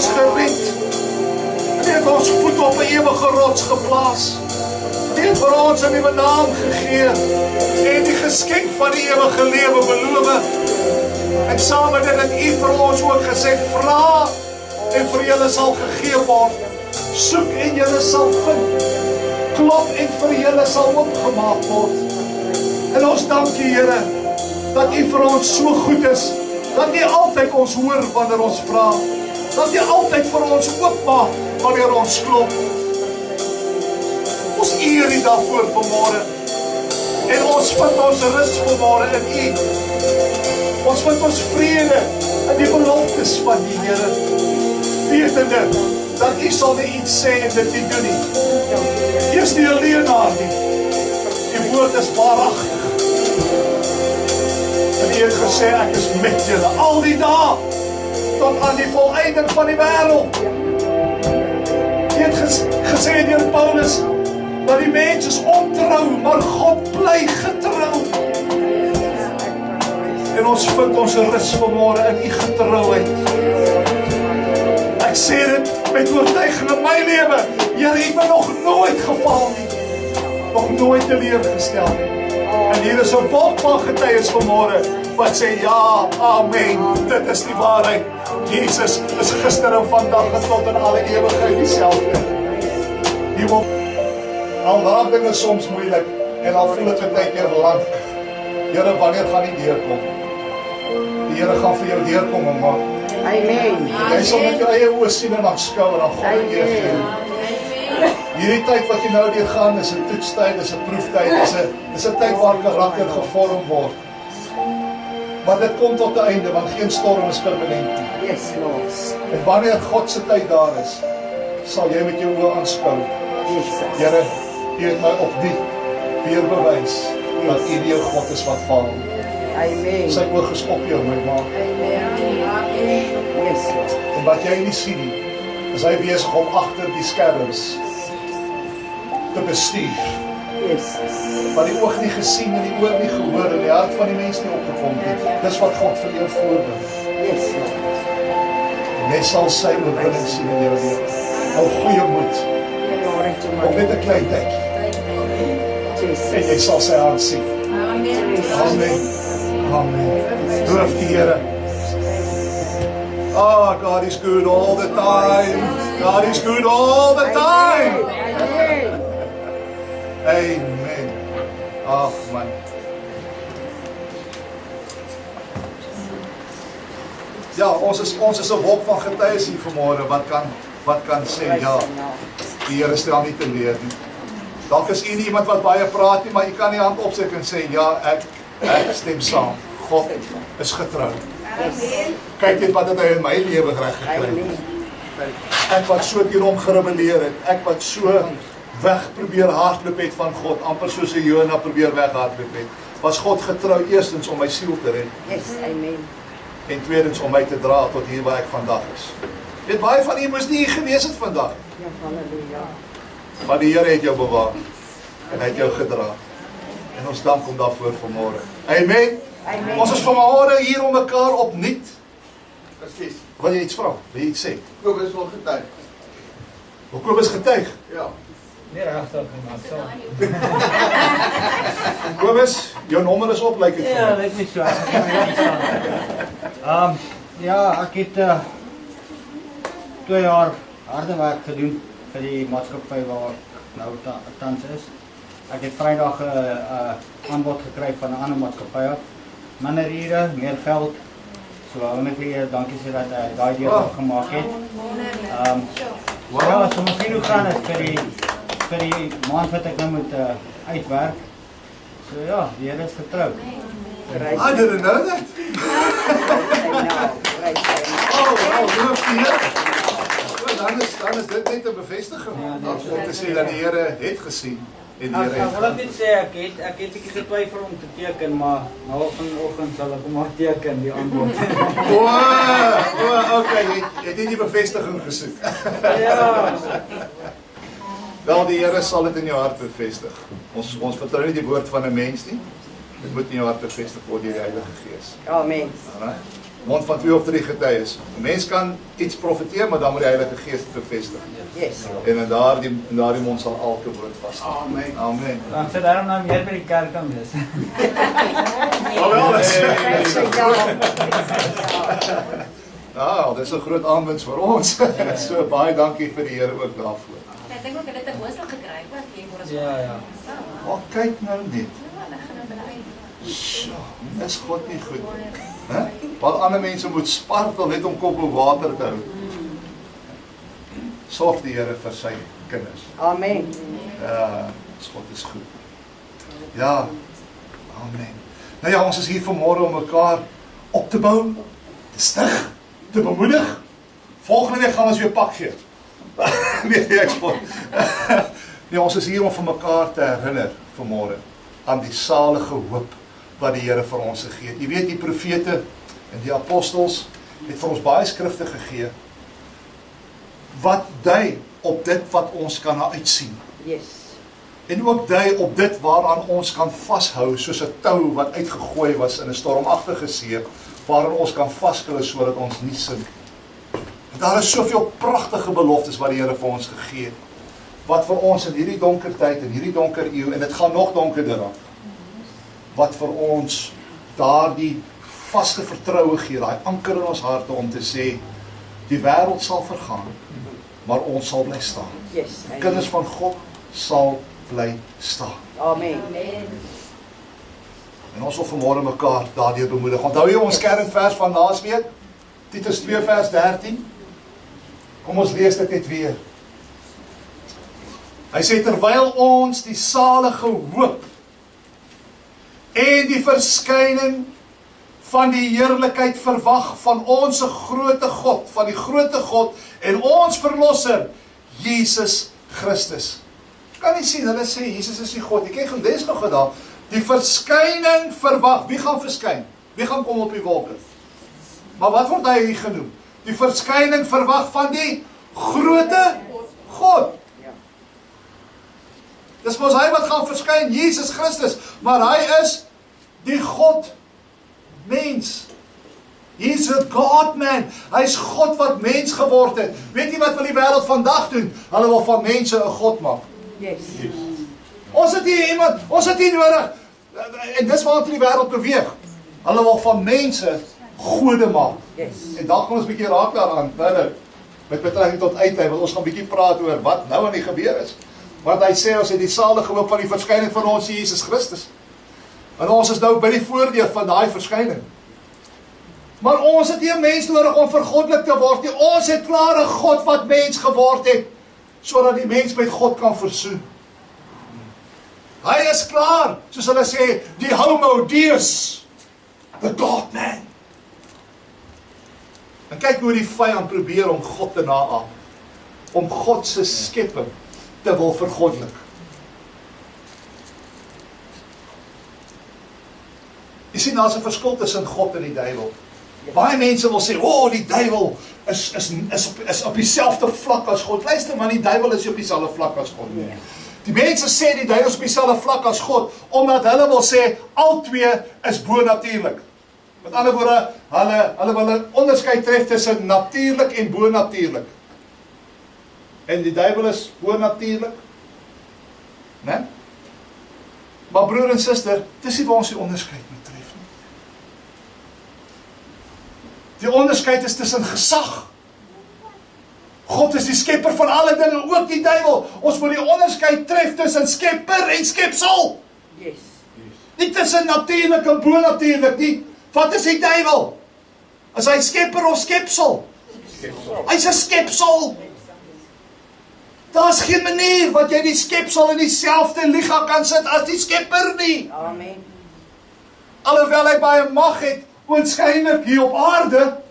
ons gered. Hy het ons voet op 'n ewige rots geplaas. Hy het vir ons 'n nuwe naam gegee en die geskenk van die ewige lewe beloof. En saam met dit het U vir ons ook gesê, vra en vir julle sal gegee word. Soek en julle sal vind. Klop en vir julle sal oopgemaak word. En ons dank U, Here, dat U vir ons so goed is, dat U altyd ons hoor wanneer ons vra, dat U altyd vir ons oopmaak wanneer ons klop. Ons eer U daarvoor vanmôre. En ons vind ons rus vanmôre in U. Ons vind ons vrede in die beloftes van die Here. Wetende dat U sal nie iets sê en dit nie doen nie. U is nie 'n leienaar nie. U woord is waaragtig. En U het gesê, ek is met julle al die dae tot aan die volëinding van die wêreld. U het gesê deur Paulus dat die mens is ontrou, maar God bly getrou. En ons vind ons rus vanmôre in U getrouheid. Ek sê dit met oortuiging in my lewe. Here, U het my nog nooit geval nie. Nog nooit teleurgestel nie. En hier is 'n wolk van getuies vanmôre wat sê ja, amen. Dit is die waarheid. Jesus is gister en vandag en tot in alle ewigheid dieselfde. Al raak dinge soms moeilik en al voel dit baie keer lank. Here, wanneer gaan U deurkom? Die Here gaan vir jou deurkom, mamma. Amen. Jy sal met jou eie oë sien en aanskou en dan gaan jy gee. Hierdie tyd wat jy nou deur gaan is 'n toetstyd, is 'n proeftyd, is 'n tyd waar karakter gevorm word. Maar dit kom tot 'n einde, want geen storm is permanent nie. Yes, Lord. En wanneer God se tyd daar is, sal jy met jou oë aanskou. Jesus. Here, U het my opnuut weer bewys dat U die God is wat val. Amen. Sy oog is op jou, my ma. Yes, Lord. En wat jy nie sien nie, is hy besig om agter die skerms te bestuur. Jesus. Wat die oog nie gesien en die oor nie gehoor en die hart van die mens nie opgekom het. Dis wat God vir jou voorberei. Yes, Lord. Jy sal sy oorwinning sien in jou lewe. Hou goeie moed. Glory to Op my net 'n klein tydjie. En jy Jesus. sal sy hand sien. Amen. Amen. Loof die Here. Oh, God is good all the time. God is good all the time. Amen. Amen. Ag man. Ja, ons is 'n wolk van getuies hier vanmôre wat kan sê ja. Die Here stel nie teleur nie. Dalk is u nie iemand wat baie praat nie, maar u kan die hand opsteek en sê ja, ek stem saam. God is getrou. Kyk net wat het hy in my lewe reg gekry. Amen. Ek wat so teen hom gerebelleer het, ek wat so weg probeer hardloop het van God, amper soos 'n Jona probeer weghardloop het, was God getrou eerstens om my siel te red Yes, amen. en tweedens om my te dra tot hier waar ek vandag is. Weet, baie van u moes nie hier gewees het vandag, Ja, halleluja. maar die Here het jou bewaar en hy het jou gedra. En ons dank hom daarvoor vanmôre. Amen. Amen. Ons is vanmôre hier om mekaar opnuut. Presies. Wil jy iets vra? Wil jy iets sê? Kobus wil getuig. Kobus getuig. Ja. Nee, regtig nie, maar so. Kobus, jou nommer is op, lyk dit vir Ja, my. weet nie so. Ja, ek het 2 jaar harde werk gedoen vir die maatskappy waar ek nou tans is. Ek het Vrydag 'n aanbod gekry van 'n ander maatskappy af. Minder ure, meer geld. So wil net weer dankie sê dat hy daai deel gemaak het. Ja, so miskien hoe gaan dit vir die maand wat ek nou moet uitwerk. So ja, die Here is getrou. I didn't know that. Loof die Here. Dan is dit net 'n bevestiging. Om te sê dat die Here het gesien en die Here Ek wil het. net sê ek het 'n bietjie getwyfel om te teken, maar nou vanoggend sal ek hom maar teken die aanbod. Okay, jy het nie die bevestiging gesoek. Ja. Wel, die Here sal dit in jou hart bevestig. Ons vertrou nie die woord van 'n mens nie. Dit moet in jou hart bevestig word deur die Heilige Gees. Amen. Alright. Mond van 2 of 3 getuies. 'n Mens kan iets profeteer, maar dan moet die Heilige Gees dit bevestig. Yes. En in daardie mond sal elke woord vas staan. Amen. Amen. Dan sê daarom nou meer by die kerk kan wees. Alhoewel, Prijs sy ja. nou, dis 'n groot aanwinst vir ons. So baie dankie vir die Here ook daarvoor. Ek dink ook hulle het 'n boodskap gekry wat jy môre Ja. Maar kyk nou net. Hulle gaan nou bely. Sjoe, is God nie goed nie? Hè? Wat ander mense moet spartel net om kop bo water te hou. Sorg die Here vir sy kinders. Amen. Ja, God is goed. Ja, amen. Nou ja, ons is hier vanmôre om mekaar op te bou, te stig, te bemoedig. Volgende week gaan ons weer pak gee. Nee, ek spot. Nee, ons is hier om vir mekaar te herinner vanmôre aan die salige hoop wat die Here vir ons gegee het. Jy weet, die profete en die apostels het vir ons baie skrifte gegee wat dui op dit wat ons kan uitsien. Yes. En ook dui op dit waaraan ons kan vashou, soos 'n tou wat uitgegooi was in 'n stormagtige see, waaraan ons kan vasklou sodat ons nie sink. En daar is soveel pragtige beloftes wat die Here vir ons gegee het, wat vir ons in hierdie donker tyd, in hierdie donker eeu, en dit gaan nog donkerder raak, wat vir ons daardie vaste vertroue gee, daai anker in ons harte om te sê, die wêreld sal vergaan, maar ons sal bly staan. Yes. Kinders van God sal bly staan. Amen. En ons wil vanmôre mekaar daardeur bemoedig. Onthou jy ons kernvers van laasweek? Titus 2 vers 13. Kom ons lees dit net weer. Hy sê, terwyl ons die salige hoop en die verskyning van die heerlikheid verwag van ons groote God, van die groote God en ons verlosser, Jesus Christus. Kan nie sien, hulle sê, Jesus is die God. Ek het des nog gedaan, die verskyning verwag. Wie gaan verskyn? Wie gaan kom op die wolke? Maar wat word hy hier genoem? Die verskyning verwag van die groote God. Dis mos hy wat gaan verskyn, Jesus Christus, maar hy is die God mens. He's a God man. Hy's God wat mens geword het. Weet jy wat wil die wêreld vandag doen? Hulle wil van mense 'n God maak. Yes. Ons het hier iemand, ons het hier nodig. En dis waartoe die wêreld beweeg. Hulle wil van mense gode maak. Yes. En dan gaan ons 'n bietjie raak daaraan, verder. Met betrekking tot eindtyd, want ons gaan 'n bietjie praat oor wat nou aan die gebeur is. Want hy sê ons het die salige hoop van die verskyning van ons Jesus Christus. En ons is nou by die voordeur van daai verskyning. Maar ons het nie 'n mens nodig om vergoddelik te word nie. Ons het klaar 'n God wat mens geword het, sodat die mens met God kan versoen. Hy is klaar, soos hulle sê, die homo deus, the God man. En kyk hoe die vyand probeer om God te naam, om God se skepping te wil vergoddelik. Jy sien, daar's 'n verskil tussen God en die duiwel. Baie mense wil sê, oh, die duiwel is op dieselfde vlak as God. Luister man, die duiwel is op dieselfde vlak as God. Nee. Die mense sê die duiwel is op dieselfde vlak as God, omdat hulle wil sê, albei is bonatuurlik. Met ander woorde, hulle wil 'n onderskeid tref tussen natuurlik en bonatuurlik. En die duiwel is bonatuurlik. Né? Maar broer en suster, dis nie waar ons die onderskeid moet tref nie. Die onderskeid is tussen gesag. God is die skepper van alle dinge, ook die duiwel. Ons moet die onderskeid tref tussen skepper en skepsel. Yes. Nie tussen natuurlik en bonatuurlik nie. Wat is die duiwel? Is hy skepper of skepsel? Hy's 'n skepsel. Daar's geen manier wat jy die skepsel in dieselfde liga kan sit as die skepper nie. Amen. Alhoewel hy baie mag het, oënskynlik hier op aarde.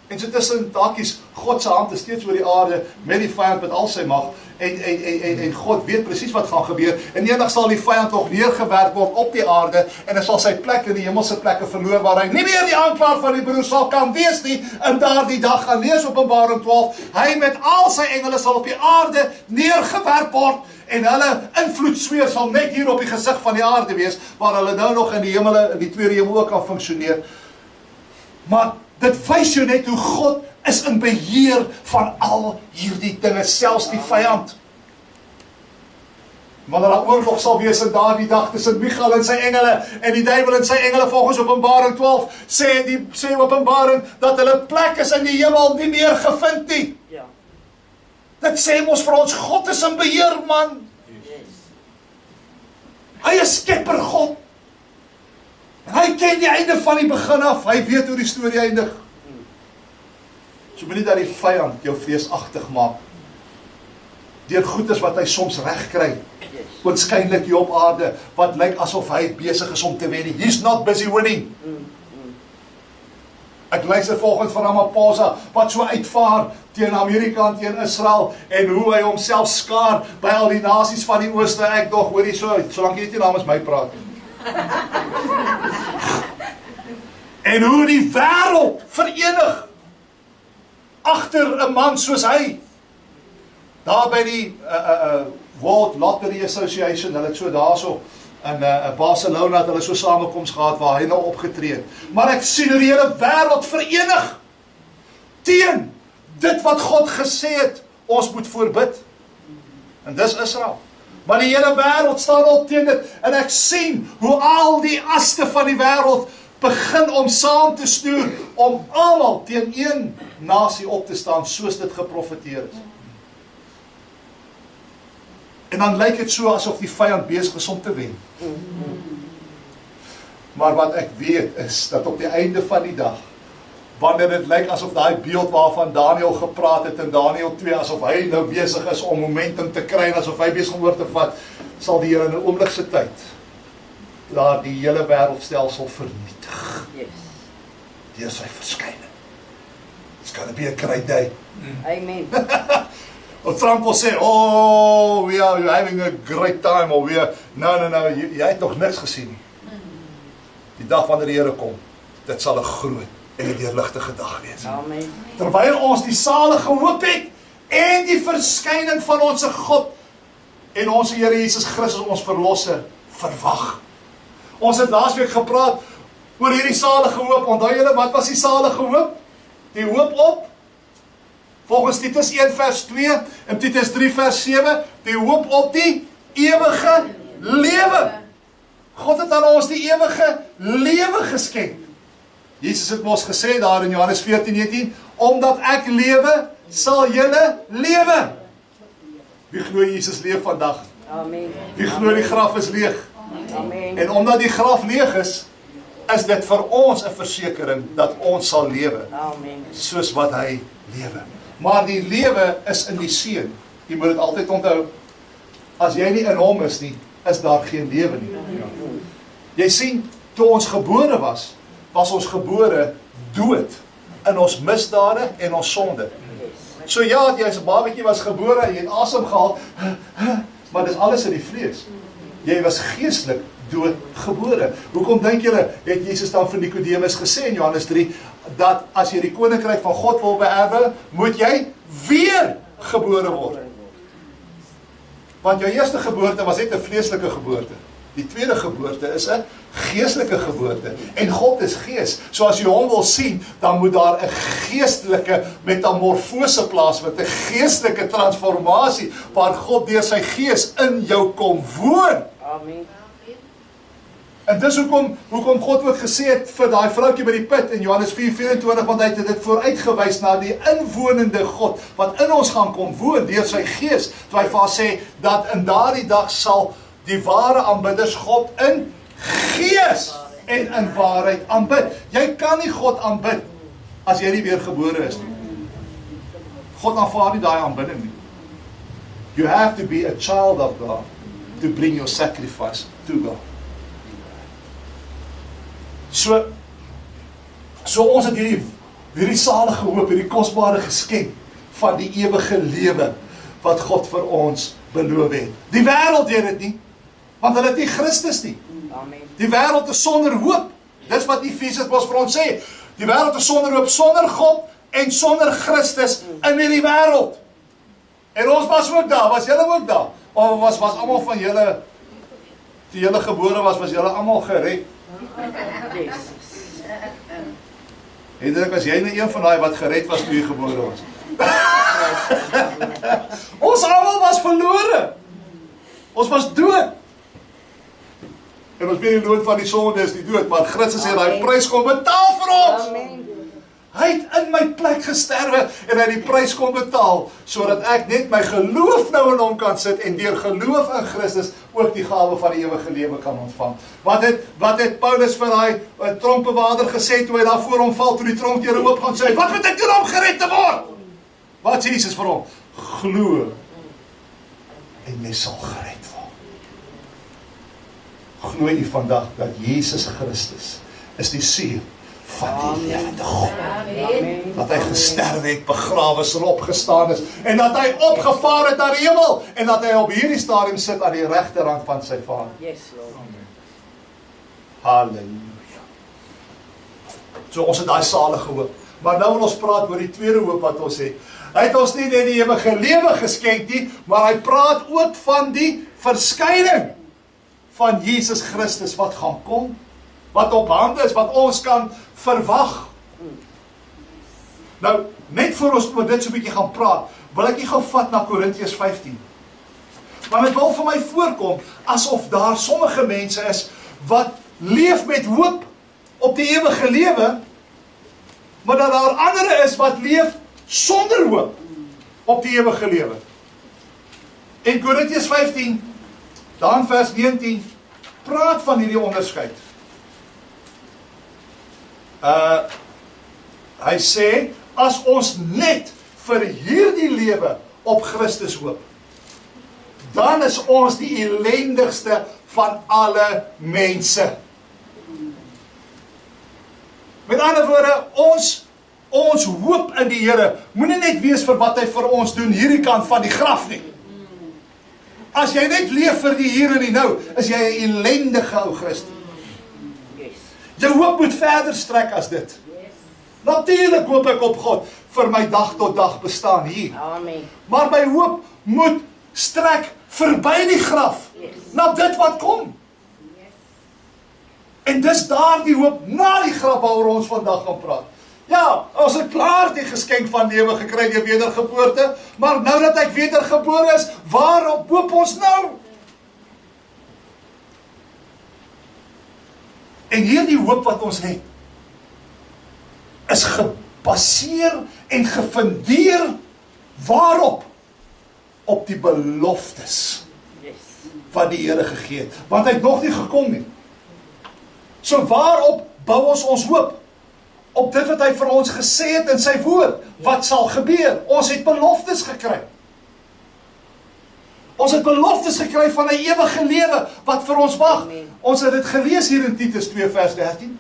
En so tussen hakies, God se hand is steeds oor die aarde met die vyand met al sy mag. En God weet presies wat gaan gebeur. En eendag sal die vyand nog neergewerk word op die aarde en hy sal sy plek in die hemelse plekke verloor waar hy nie meer die aanklaer van die broer sal kan wees nie. In daardie dag gaan lees Openbaring 12. Hy met al sy engele sal op die aarde neergewerk word en hulle invloedsfeer sal net hier op die gesig van die aarde wees waar hulle nou nog in die hemele, in die tweede hemel ook kan funksioneer. Maar dit wys jou net hoe God is in beheer van al hierdie dinge, selfs die vyand. Wanneer daar oorlog sal wees in daardie dag tussen Michael en sy engele en die duiwel en sy engele, volgens Openbaring 12, sê Openbaring dat hulle plek is in die hemel nie meer gevind nie. Dit sê mos vir ons, God is in beheer, man. Hy is skepper God. En hy ken die einde van die begin af. Hy weet hoe die storie eindig. So moenie dat die vyand jou vreesagtig maak. Deur goeders wat hy soms reg kry. Oorskynlik hier op aarde, wat lyk asof hy besig is om te wen. He's not busy winning. Ek luister volgens van Ramaphosa, wat so uitvaar teen Amerika en teen Israel, en hoe hy homself skaar by al die nasies van die ooste. Ek dog, hoor hier solank jy nie namens my praat. En hoe die wêreld verenig agter 'n man soos hy. Daar by die World Lottery Association, hulle het so daarso in Barcelona het hulle so samekoms gehad waar hy nou opgetree het. Maar ek sien hoe die hele wêreld verenig teen dit wat God gesê het, ons moet voorbid. En dis Israel. Maar die hele wêreld staan op teen dit, en ek sien hoe al die aste van die wêreld begin om saam te stoer, om almal teen een nasie op te staan, soos dit geprofeteer is. En dan lyk dit so asof die vyand besig is om te wen. Maar wat ek weet is, dat op die einde van die dag, wanneer dit lyk asof daai beeld waarvan Daniel gepraat het in Daniel 2, asof hy nou besig is om momentum te kry, en asof hy besig om oor te vat, sal die Here in 'n oomblik se tyd daar die hele wêreldstelsel vernietig. Deur sy verskyning. It's gonna be a great day. Amen. Of Trump wil sê, oh, we are having a great time, of we are, no, jy het nog niks gesien nie. Die dag wanneer die Here kom, dit sal 'n groot en 'n deurligtige dag wees. Amen. Terwyl ons die salige hoop het, en die verskyning van ons God, en ons Here Jesus Christus, ons verlosser, verwag. Ons het laasweek gepraat oor hierdie salige hoop. Onthou julle, wat was die salige hoop? Die hoop op, volgens Titus 1 vers 2 en Titus 3 vers 7, die hoop op die ewige lewe. God het aan ons die ewige lewe geskenk. Jesus het mos gesê daar in Johannes 14:19, omdat ek lewe, sal julle lewe. Wie glo Jesus leef vandag? Amen. Wie glo die graf is leeg? Amen. En omdat die graf leeg is dit vir ons 'n versekering dat ons sal lewe, Amen. soos wat hy lewe. Maar die lewe is in die Seun. Jy moet dit altyd onthou. As jy nie in hom is nie, is daar geen lewe nie. Jy sien, toe ons gebore was ons gebore dood in ons misdade en ons sonde. So ja, jy as 'n babatjie was gebore, jy het asem gehaal, maar dis alles in die vlees. Jy was geestelik dood gebore. Hoekom dink julle, het Jesus dan vir Nikodemus gesê in Johannes 3, dat as jy die koninkryk van God wil beerwe, moet jy weer gebore word. Want jou eerste geboorte was net 'n vleeslike geboorte. Die tweede geboorte is 'n geestelike geboorte. En God is gees. So as jy hom wil sien, dan moet daar 'n geestelike metamorfose plaasvind, 'n geestelike transformasie, waar God deur sy gees in jou kom woon. Amen. En dis hoekom God ook gesê het vir daai vroutjie by die put in Johannes 4:24, want hy het dit vooruitgewys na die inwonende God, wat in ons gaan kom woon, deur sy gees, toe hy vir haar sê, dat in daardie dag sal die ware aanbidders God in gees en in waarheid aanbid. Jy kan nie God aanbid, as jy nie weer gebore is nie. God aanvaar nie daai aanbidding nie. You have to be a child of God, to bring your sacrifice to God. So ons het hierdie salige hoop, hierdie kosbare geskenk van die ewige lewe wat God vir ons beloof het. Die wêreld weet dit nie, want hulle het nie Christus nie. Amen. Die wêreld is sonder hoop. Dis wat Efesiërs vir ons sê. Die wêreld is sonder hoop, sonder God en sonder Christus in hierdie wêreld. En ons was ook daar, was julle ook daar? Of was almal van julle, toe julle gebore was julle almal gered? Yes. En dink as jy nie een van daai wat gered was toe jy gebore was. Ons almal was verlore. Ons was dood. En ons weet die loon van die sonde is die dood, maar Christus het daai prys kom betaal vir ons. Amen. Hy het in my plek gesterwe en hy die prys kom betaal, sodat ek net my geloof nou in hom kan sit en deur geloof in Christus ook die gawe van die ewige lewe kan ontvang. Wat het Paulus vir daai tronkbewaarder gesê toe hy daar voor hom val, toe die tronkdeure oop gaan sê, wat moet ek doen om gered te word? Wat sê Jesus vir hom? Glo en jy sal gered word. Glo jy vandag dat Jesus Christus is die seun van die lewende God. Amen. Dat hy gesterwe het, begrawe is en opgestaan is, en dat hy opgevaar het naar die hemel, en dat hy op hierdie stadium sit aan die regterhand van sy Vader. Yes, Lord. Halleluja. So ons het daai salige hoop. Maar nou wil ons praat oor die tweede hoop wat ons het. Hy het ons nie net die ewige lewe geskenk nie, maar hy praat ook van die verskyning van Jesus Christus wat gaan kom, wat op hande is, wat ons kan verwag. Nou, net voor ons oor dit so 'n bietjie gaan praat, wil ek nie gou vat na Korintiërs 15. Maar dit wil vir my voorkom, asof daar sommige mense is, wat leef met hoop op die ewige lewe, maar dat daar ander is wat leef sonder hoop op die ewige lewe. En Korintiërs 15, dan vers 19, praat van hierdie onderskeid. Hy sê, as ons net vir hierdie lewe op Christus hoop, dan is ons die ellendigste van alle mense. Met ander woorde, ons hoop in die Here moenie net wees vir wat hy vir ons doen hierdie kant van die graf nie. As jy net leef vir die hier en die nou, is jy 'n ellendige ou Christen. Jou hoop moet verder strek as dit. Natuurlik hoop ek op God vir my dag tot dag bestaan hier. Amen. Maar my hoop moet strek verby die graf, na dit wat kom. En dis daar die hoop na die graf waaroor ons vandag gaan praat. Ja, ons het klaar die geskenk van lewe gekry deur wedergeboorte, maar nou dat ek wedergebore is, waarop hoop ons nou? En hierdie hoop wat ons het, is gebaseer en gefundeer waarop? Op die beloftes wat die Here gegee het, want hy het nog nie gekom nie. So waarop bou ons hoop? Op dit wat hy vir ons gesê het in sy woord. Wat sal gebeur? Ons het beloftes gekry. Ons het beloftes gekry van 'n ewige lewe wat vir ons wag. Ons het dit gelees hier in Titus 2 vers 13.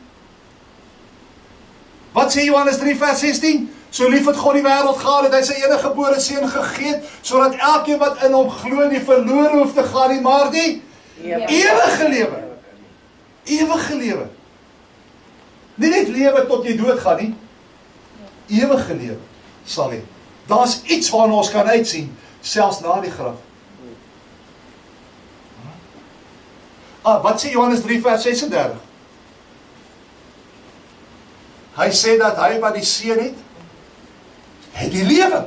Wat sê Johannes 3 vers 16? So lief het God die wêreld gehad dat hy sy enige gebore seun gegee het, sodat elkeen wat in hom glo nie verlore hoef te gaan nie, maar die ewige lewe. Ewige lewe. Nie net lewe tot jy doodgaan nie. Ewige lewe sal hê. Daar's iets waarna ons kan uitsien, selfs na die graf. Wat sê Johannes 3 vers 36? Hy sê dat hy wat die seun het die lewe.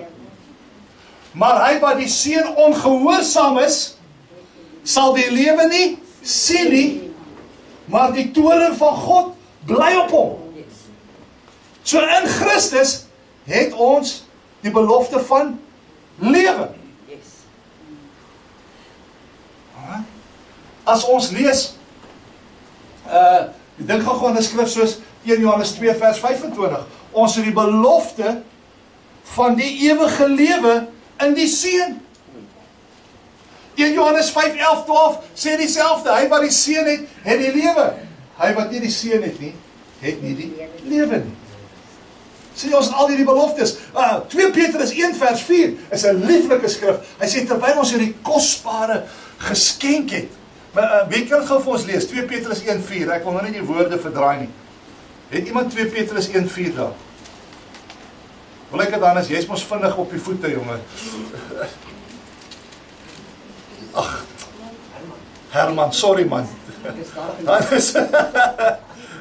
Maar hy wat die seun ongehoorsaam is, sal die lewe nie sien nie, maar die toorn van God bly op hom. So in Christus het ons die belofte van lewe. As ons lees, ek dink gaan gewoon 'n skrif soos 1 Johannes 2 vers 25, ons het die belofte van die ewige lewe in die seun. 1 Johannes 5, 11, 12 sê dieselfde, hy wat die seun het die lewe. Hy wat nie die seun het nie, het nie die lewe nie. Sê ons al die beloftes. 2 Petrus 1 vers 4 is 'n lieflike skrif. Hy sê terwyl ons hierdie kosbare geskenk het, wie kan dit gou vir ons lees? 2 Petrus 1 4, ek wil nou nie die woorde verdraai nie. Het iemand 2 Petrus 1 4 daar? Wil ek het dan as, jy is mos vinnig op die voete, jongen. Ag, Herman, sorry man.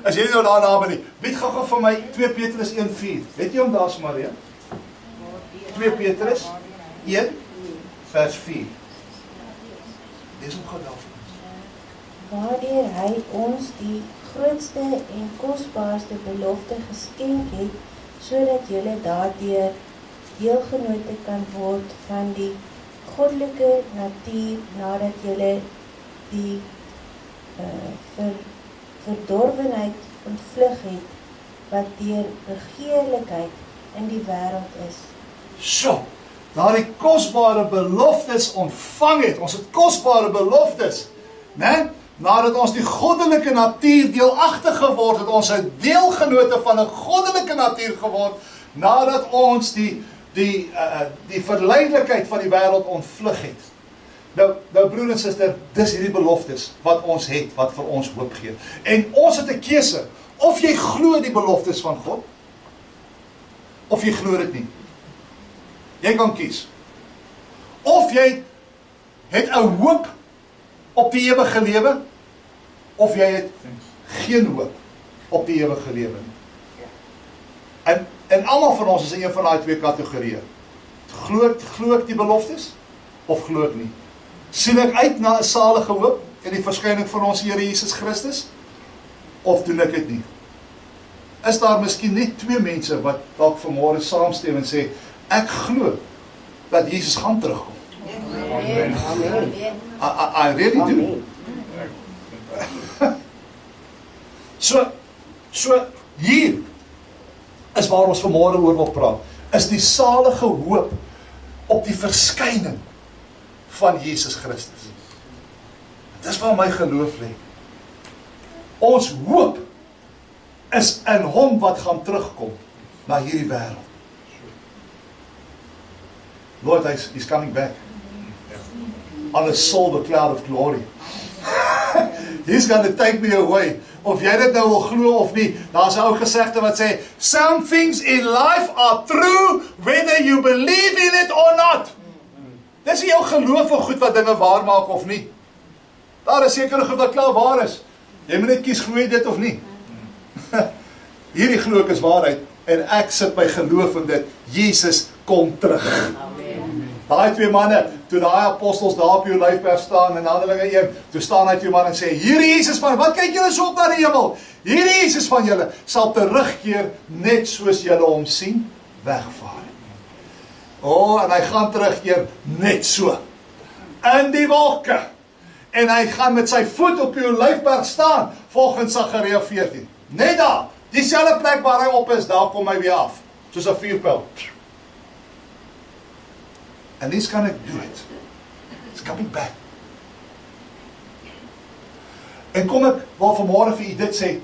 As jy nie nou daar naby nie, weet gou vir my 2 Petrus 1:4. Weet jy om daar is, Maria? 2 Petrus 1 vers 4. Lees hom gou daar vir ons. Waardeur hy ons die grootste en kosbaarste belofte geskenk het, sodat julle daardeur deelgenote kan word van die goddelike natuur, nadat julle die verdorwenheid ontvlug het, wat deur begeerlikheid in die wêreld is. So, daardie kosbare beloftes ontvang het. Ons het kosbare beloftes, né? Nadat ons die goddelike natuur deelagtig geword het, ons het deelgenote van 'n goddelike natuur geword, nadat ons die verleidelikheid van die wêreld ontvlug het. Nou broer en suster, dis hierdie beloftes wat ons het, wat vir ons hoop gee. En ons het 'n keuse, of jy glo die beloftes van God, of jy glo dit nie. Jy kan kies. Of jy het 'n hoop op die ewige lewe, of jy het geen hoop op die ewige lewe nie. En almal van ons is in een van daai 2 kategorieë. Glo ek die beloftes, of glo ek nie? Sien ek uit na 'n salige hoop en die verskyning van ons Here Jesus Christus, of doen ek dit nie? Is daar miskien net 2 mense wat dalk vanmôre saamstem en sê, ek glo dat Jesus gaan terugkom? Amen. Amen. I really do. So hier is waar ons vanmôre oor wil praat. Is die salige hoop op die verskyning van Jesus Christus. Dis waar my geloof lê. Ons hoop is in hom wat gaan terugkom na hierdie wêreld. Lord, he's coming back on a silver cloud of glory. He's going to take me away. Of jy dit nou wil glo of nie, daar's 'n ou gesegde wat sê, some things in life are true whether you believe in it or not. Dis nie jou geloof of goed wat dinge waar maak of nie. Daar is sekere goed wat klaar waar is. Jy moet net kies, glo jy dit of nie. Hierdie glo ek is waarheid en ek sit my geloof in dit. Jesus kom terug. Daai 2 manne, toe daai apostels daar op die Olyfberg staan in Handelinge 1, toe staan daai 2 manne en sê, hierdie Jesus van, wat kyk julle so op na die hemel? Hierdie Jesus van julle sal terugkeer net soos julle hom sien wegvaar. En hy gaan terugkeer net so in die wolke. En hy gaan met sy voet op die Olyfberg staan volgens Sagaria 14. Net daar, dieselfde plek waar hy op is, daar kom hy weer af, soos 'n vuurpyl. And he's going to do it. It's coming back. En kom ek wil vanmôre vir u dit sê.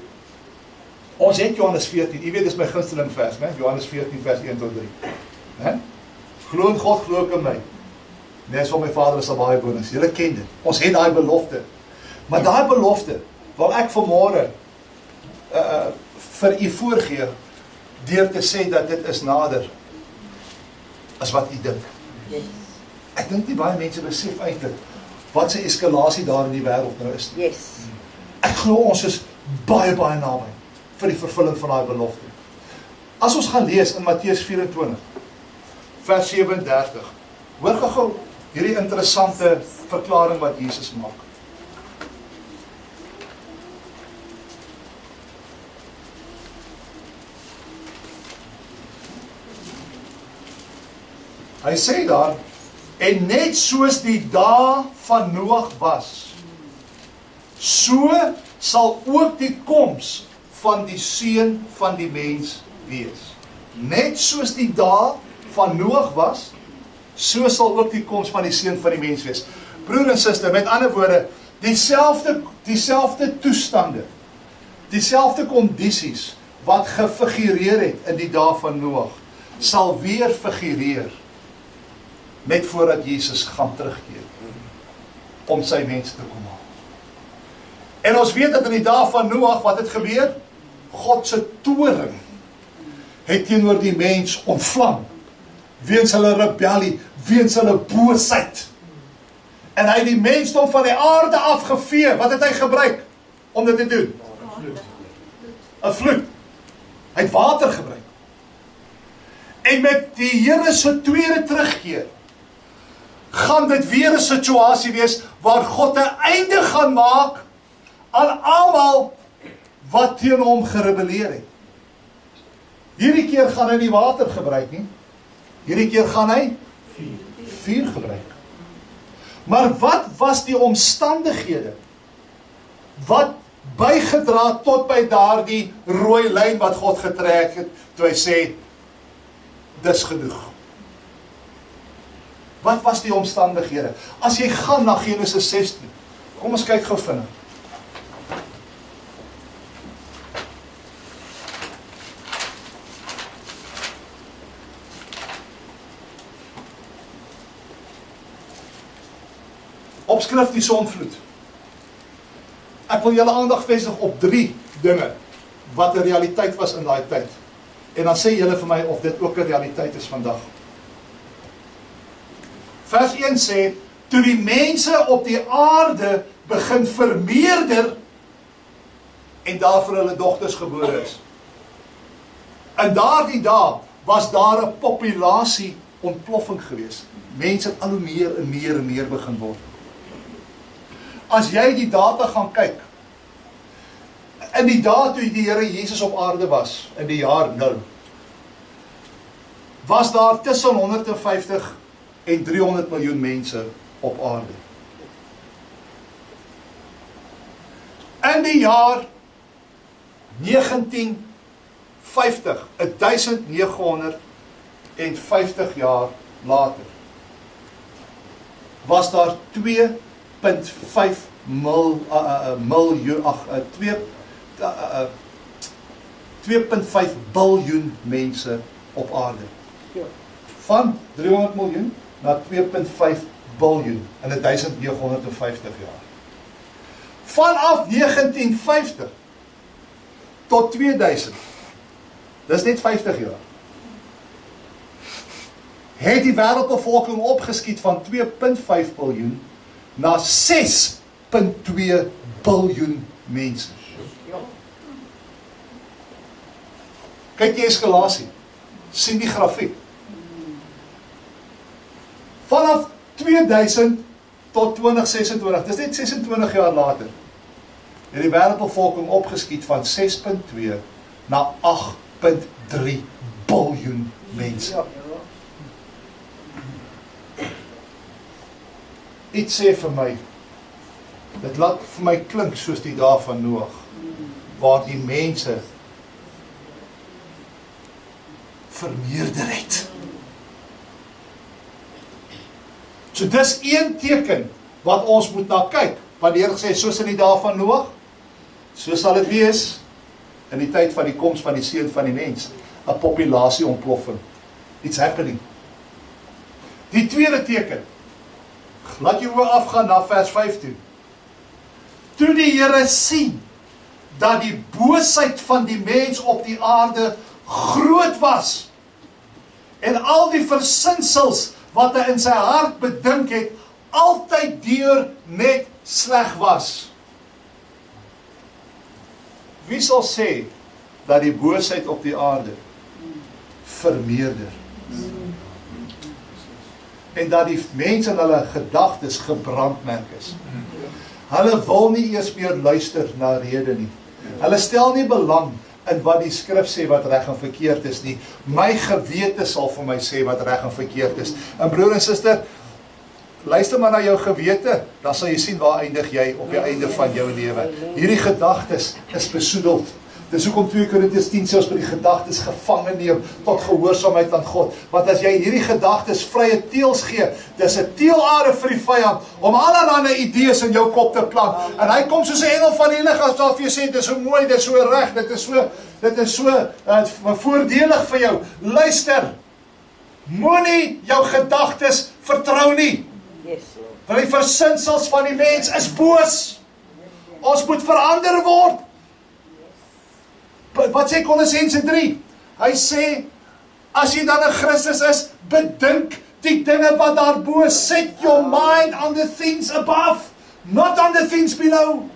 Ons het Johannes 14. U weet dis my gunsteling vers, né? Johannes 14 vers 1 tot 3. Né? Glo in God, glo ek in my. Net so my Vader is al baie bonus. Julle ken dit. Ons het daai belofte. Maar daai belofte wil ek vanmôre vir u voorgee deur te sê dat dit is nader as wat u dink. Yes. Ek dink nie baie mense besef eintlik wat se eskalasie daar in die wêreld nou is nie. Yes. Ek glo ons is baie naby vir die vervulling van daai belofte. As ons gaan lees in Matteus 24 vers 37. Hoor gou hierdie interessante verklaring wat Jesus maak. Hy sê daar, en net soos die dae van Noag was, so sal ook die koms van die seun van die mens wees. Net soos die dae van Noag was, so sal ook die koms van die seun van die mens wees. Broer en suster, met ander woorde, dieselfde toestande, dieselfde kondisies wat gefigureer het in die dae van Noag, sal weer figureer net voordat Jesus gaan terugkeer om sy mense te kom haal. En ons weet dat in die dae van Noag wat het gebeur? God se toorn het teenoor die mens ontvlam weens hulle rebellie, weens hulle boosheid. En hy het die mensdom van die aarde afgevee. Wat het hy gebruik om dit te doen? 'n vloed. Hy het water gebruik. En met die Here se tweede terugkeer, gaan dit weer 'n situasie wees, waar God 'n einde gaan maak, aan almal, wat teen hom gerebelleer het. Hierdie keer gaan hy nie water gebruik nie, hierdie keer gaan hy vuur gebruik. Maar wat was die omstandighede, wat bygedra tot by daardie rooi lyn wat God getrek het, toe hy sê, dis genoeg. Wat was die omstandighede? As jy gaan na Genesis 16, kom ons kyk gou vinnig. Opskrif die sonvloed. Ek wil julle aandag vestig op 3 dinge, wat 'n realiteit was in daai tyd. En dan sê julle vir my of dit ook 'n realiteit is vandag. Vers 1 sê, toe die mense op die aarde begin vermeerder, en daar vir hulle dogters gebore is. In daardie dae was daar 'n populasie ontploffing gewees. Mense het al hoe meer en meer en meer begin word. As jy die data gaan kyk, in die dae toe die Here Jesus op aarde was, in die jaar 0, was daar tussen 150 en 300 miljoen mense op aarde. In die jaar 1950, 1950 jaar later, was daar 2,5 biljoen mense op aarde. Van 300 miljoen na 2,5 biljoen in 1950 jaar. Vanaf 1950 tot 2000, dis net 50 jaar, het die wêreldbevolking opgeskiet van 2,5 biljoen na 6,2 biljoen mense. Kyk die eskalasie, sien die grafiek. Vanaf 2000 tot 2026, dis net 26 jaar later, het die wêreldbevolking opgeskiet van 6,2 na 8,3 biljoen mense. Iets sê vir my, dit laat vir my klink soos die dae van Noag, waar die mense vermeerder het. So dis een teken wat ons moet na kyk, want die Here gesê, soos in die dae van Noag, so sal dit wees in die tyd van die koms van die seun van die mens, 'n populasie ontploffing. It's happening. Die tweede teken, laat jy oor afgaan na vers 5 toe. Toe die Here sien dat die boosheid van die mens op die aarde groot was, en al die versinsels wat hy in sy hart bedink het, altyd deur net sleg was. Wie sal sê dat die boosheid op die aarde vermeerder? En dat die mense in hulle gedagtes gebrandmerk is. Hulle wil nie eers meer luister na rede nie. Hulle stel nie belang in wat die skrif sê wat reg en verkeerd is nie. My gewete sal vir my sê wat reg en verkeerd is. En broer en suster, luister maar na jou gewete, dan sal jy sien waar eindig jy op die einde van jou lewe. Hierdie gedagtes is besoedeld. Dis hoekom 2 Korintiërs 10 sê ons moet die gedagtes gevange neem tot gehoorsaamheid aan God. Want as jy hierdie gedagtes vrye teels gee, dis 'n teelare vir die vyand om allerlei idees in jou kop te plant. En hy kom soos 'n engel van die lig as daar vir jou sê, dit is so mooi, dit is so reg, dit is so voordelig vir jou. Luister, moenie jou gedagtes vertrou nie. Want die versinsels van die mens is boos. Ons moet verander word. Wat sê Kolossense 3? Hy sê, as jy dan in Christus is, bedink die dinge wat daar bo, set your mind on the things above, not on the things below.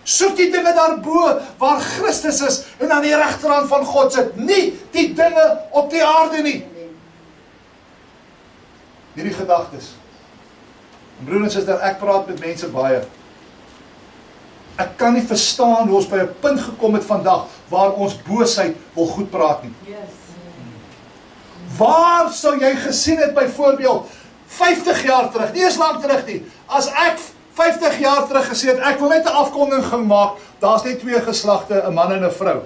Soek die dinge daarbo waar Christus is en aan die regterhand van God sit, nie die dinge op die aarde nie. Hierdie gedagtes. En broer en suster, ek praat met mense baie. Ek kan nie verstaan hoe ons by 'n punt gekom het vandag waar ons boosheid wil goed praat nie. Waar sou jy gesien het byvoorbeeld 50 jaar terug, nie eens lang terug nie, as ek 50 jaar terug gesê het, ek wil net 'n afkondiging maak, daar's net 2 geslagte, 'n man en 'n vrou.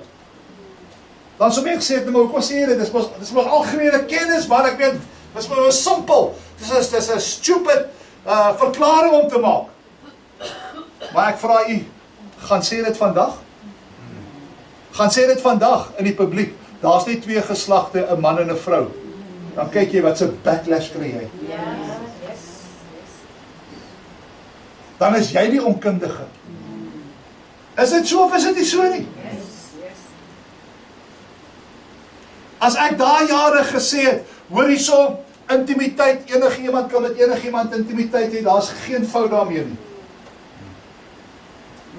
Dan sou mense gesê het, maar hoekom sê jy dit? Dis mos algemene kennis, maar ek weet, dis maar simpel. Dis 'n stupid verklaring om te maak. Maar ek vra u, gaan sê dit vandag? Gaan sê dit vandag in die publiek, daar's net 2 geslagte, 'n man en 'n vrou. Dan kyk jy wat se backlash kry jy. Dan is jy die onkundige. Is dit so of is dit nie so nie? As ek daai jare gesê het, hoor hierso, intimiteit, enigiemand kan met enigiemand intimiteit hê, daar's geen fout daarmee nie.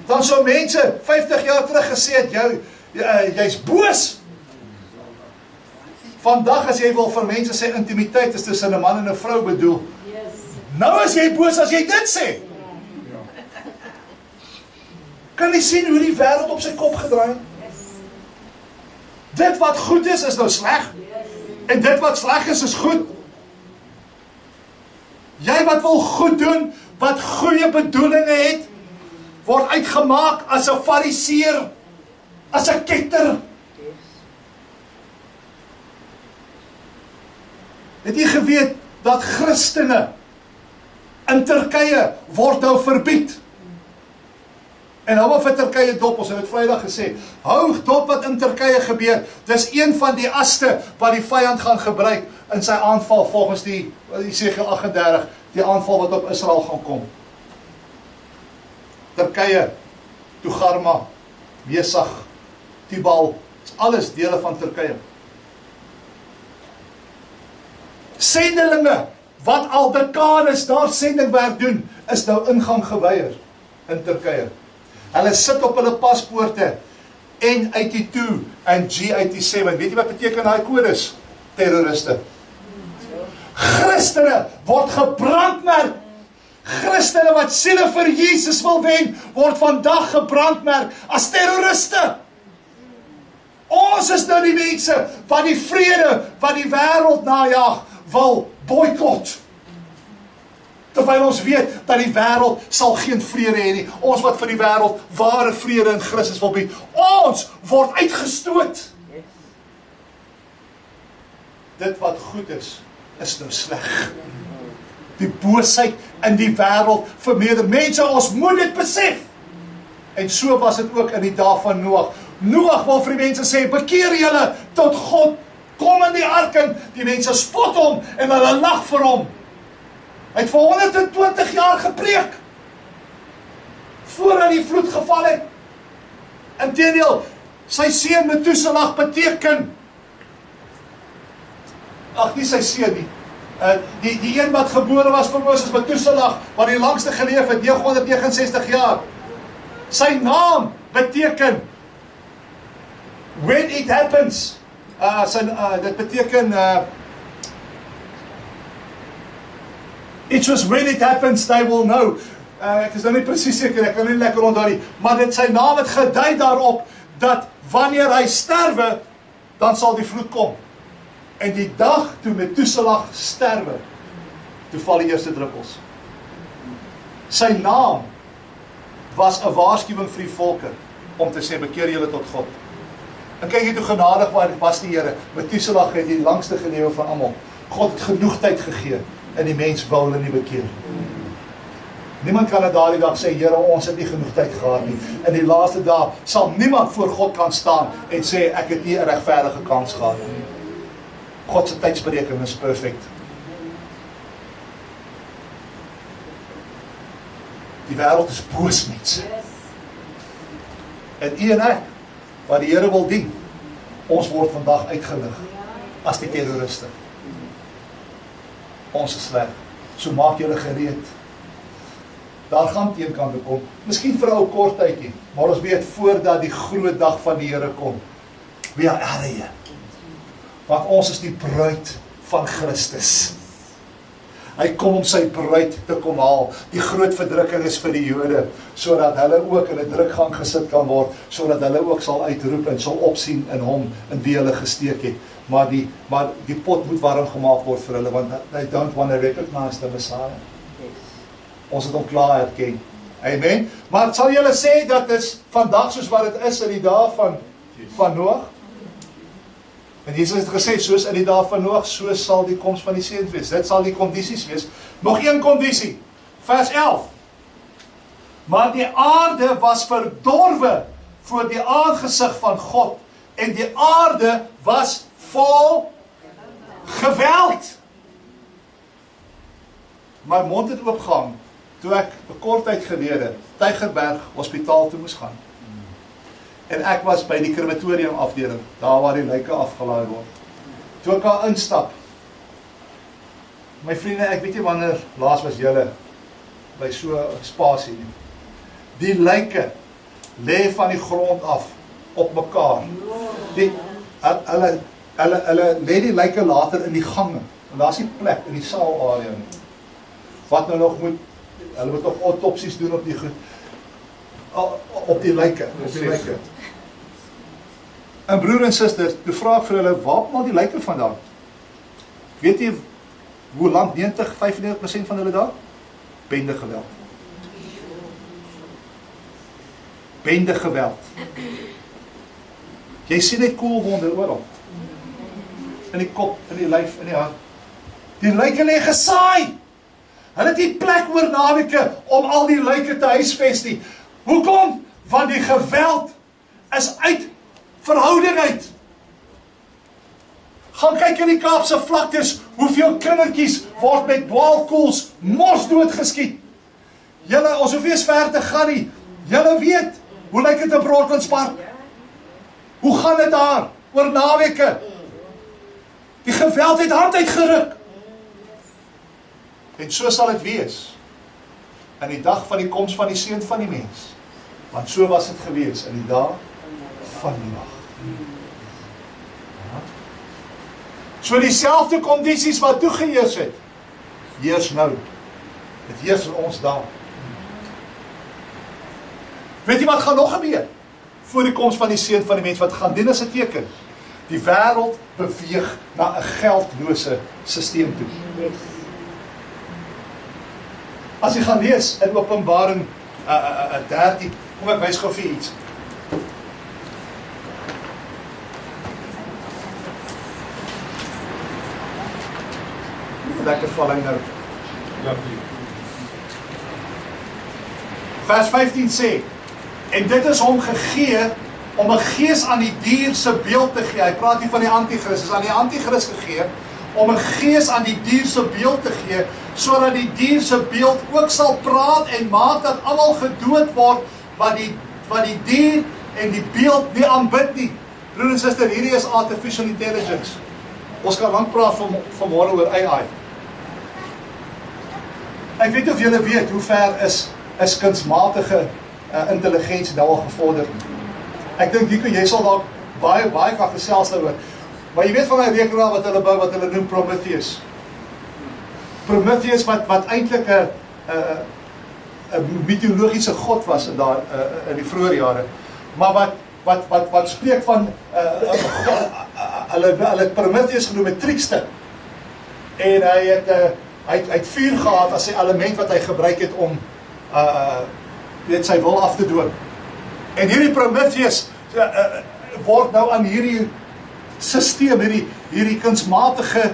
Dan sou mense 50 jaar terug gesê het, jy's boos. Vandag as jy wil vir mense sê intimiteit is tussen 'n man en 'n vrou bedoel. Nou is jy boos as jy dit sê. Kan jy sien hoe die wêreld op sy kop gedraai? Dit wat goed is nou sleg. En dit wat sleg is goed. Jy wat wil goed doen, wat goeie bedoelinge het, word uitgemaak as 'n fariseer, as 'n ketter. Het jy geweet dat Christene in Turkye word nou verbied? En hou maar vir Turkye dop, ons het dit Vrydag gesê, hou dop wat in Turkye gebeur, dis een van die aste wat die vyand gaan gebruik in sy aanval volgens die Jesegiel 38, die aanval wat op Israel gaan kom. Turkye, Togarma, Mesach, Tibal, is alles dele van Turkye. Sendelinge, wat al dekades daar sendingwerk doen, is nou ingang geweier in Turkye. Hulle sit op hulle paspoorte, N82 en G87. Weet jy wat beteken daai kodes? Terroriste. Christene word gebrandmerk. Christene wat siele vir Jesus wil wen, word vandag gebrandmerk as terroriste. Ons is nou die mense wat die vrede, wat die wêreld najag, wil boykot. Terwyl ons weet dat die wêreld sal geen vrede hê nie. Ons wat vir die wêreld ware vrede in Christus wil bied. Ons word uitgestoot. Dit wat goed is nou sleg. Die boosheid in die wêreld vermeerder. Mense, ons moet dit besef. En so was dit ook in die dae van Noag. Noag wil vir die mense sê, bekeer julle tot God. Kom in die ark en die mense spot hom en hulle lag vir hom. Hy het vir 120 jaar gepreek voordat die vloed geval het. Inteendeel, sy seun Methuselah beteken, nie sy seun nie, die een wat gebore was vir Moses, Methuselah, wat die langste geleef het, 969 jaar. Sy naam beteken when it happens. Dit beteken it was when it happens they will know. Ek is nou nie presies seker, ek kan nie lekker onthou nie, maar dit sy naam het gedui daarop dat wanneer hy sterwe, dan sal die vloed kom. En die dag toe Methuselah sterwe, toe val die eerste druppels. Sy naam was 'n waarskuwing vir die volke om te sê, bekeer julle tot God. En kyk jy hoe genadig was die Here. Methuselah het die langste gelewe van almal. God het genoeg tyd gegee en die mens wou hulle nie bekeer. Niemand kan dit daardie dag sê, Here, ons het nie genoeg tyd gehad nie. In die laaste dae sal niemand voor God kan staan en sê, ek het nie 'n regverdige kans gehad nie. God se tydsberekening is perfect. Die wêreld is boos mense. En u en ek, wat die Here wil dien, ons word vandag uitgelig as die terroriste. Ons is sleg. So maak julle gereed. daar gaan teenkante kom, miskien vir 'n ou kort tydjie, maar ons weet voordat die groot dag van die Here kom, we are out of here. Want ons is die bruid van Christus. Hy kom om sy bruid te kom haal. Die groot verdrukking is vir die Jode, sodat hulle ook in 'n drukgang gesit kan word, sodat hulle ook sal uitroep en sal opsien in hom, in wie hulle gesteek het. Maar die pot moet warm gemaak word vir hulle, want they don't want to recognize the Messiah. Ons het hom klaar herken. Amen. Maar sal julle sê dat is vandag soos wat dit is in die dae van Noag? En Jesus het gesê, soos in die dae van Noag, so sal die koms van die seun wees. Dit sal die kondisies wees. Nog een kondisie, vers 11. Maar die aarde was verdorwe voor die aangesig van God, en die aarde was vol geweld. My mond het oopgehang, toe ek 'n kort tyd gelede, Tygerberg Hospitaal toe moes gaan. En ek was by die krematorium afdeling, daar waar die lyke afgelaai word. Toe ek daar instap, my vriende, ek weet nie wanneer laas was julle by so 'n spasie nie. Die lyke lê van die grond af op mekaar. Hulle lê die lyke later in die gange, en daar is nie plek in die saalarea nie. Wat nou nog moet, hulle moet nog autopsies doen op die goed, op die lyke. En broer en suster, toe vra ek vir hulle, waar kom al die lyke vandaan? Weet jy hoe lang 95% van hulle daar? Bende geweld. Bende geweld. Jy sien net koelwonde oral. In die kop, in die lyf, in die hart. Die lyke lê gesaai. Hulle het nie plek oor naweke om al die lyke te huisves nie. Hoekom? Want die geweld is uit verhouding uit. Gaan kyk in die Kaapse vlaktes, hoeveel kindertjies word met dwaalkoels mosdood geskiet. Julle, ons hoef nie eens ver te gaan nie. Julle weet, hoe lyk dit in Broadlandspark? Hoe gaan dit daar? Oor naweke. Die geweld het hand uitgeruk. En so sal dit wees in die dag van die koms van die seun van die mens. Want so was dit gewees in die dag van Noag. So dieselfde kondisies wat toegeheers het, heers nou. Dit heers in ons dae. Weet jy wat gaan nog gebeur? Voor die koms van die seun van die mens, wat gaan doen as 'n teken? Die wêreld beweeg na 'n geldlose stelsel toe. As jy gaan lees in Openbaring 13, kom ek wys gou vir iets. Lekker val hy nou. Vers 15 sê, en dit is hom gegee om 'n gees aan die dier se beeld te gee. Hy praat hier van die anti-kris, is aan die anti-kris gegee om 'n gees aan die dier se beeld te gee, sodat die dier se beeld ook sal praat en maak dat almal gedood word wat die dier en die beeld nie aanbid nie. Broer en suster, hierdie is artificial intelligence. Ons kan lank praat vanmôre oor AI. Ek weet of julle weet hoe ver is kunsmatige intelligensie nou al gevorder. Ek dink Nico, jy sal dalk baie kan gesels daaroor. Maar jy weet van die rekenaar wat hulle bou, wat hulle noem Prometheus. Prometheus wat eintlik 'n mitologiese god was in die vroeë jare. Maar wat spreek van hulle Prometheus genoem 'n trickster. En hy het vuur gehad as sy element wat hy gebruik het om sy wil af te dwing. En hierdie Prometheus word nou aan hierdie sisteem, hierdie kunsmatige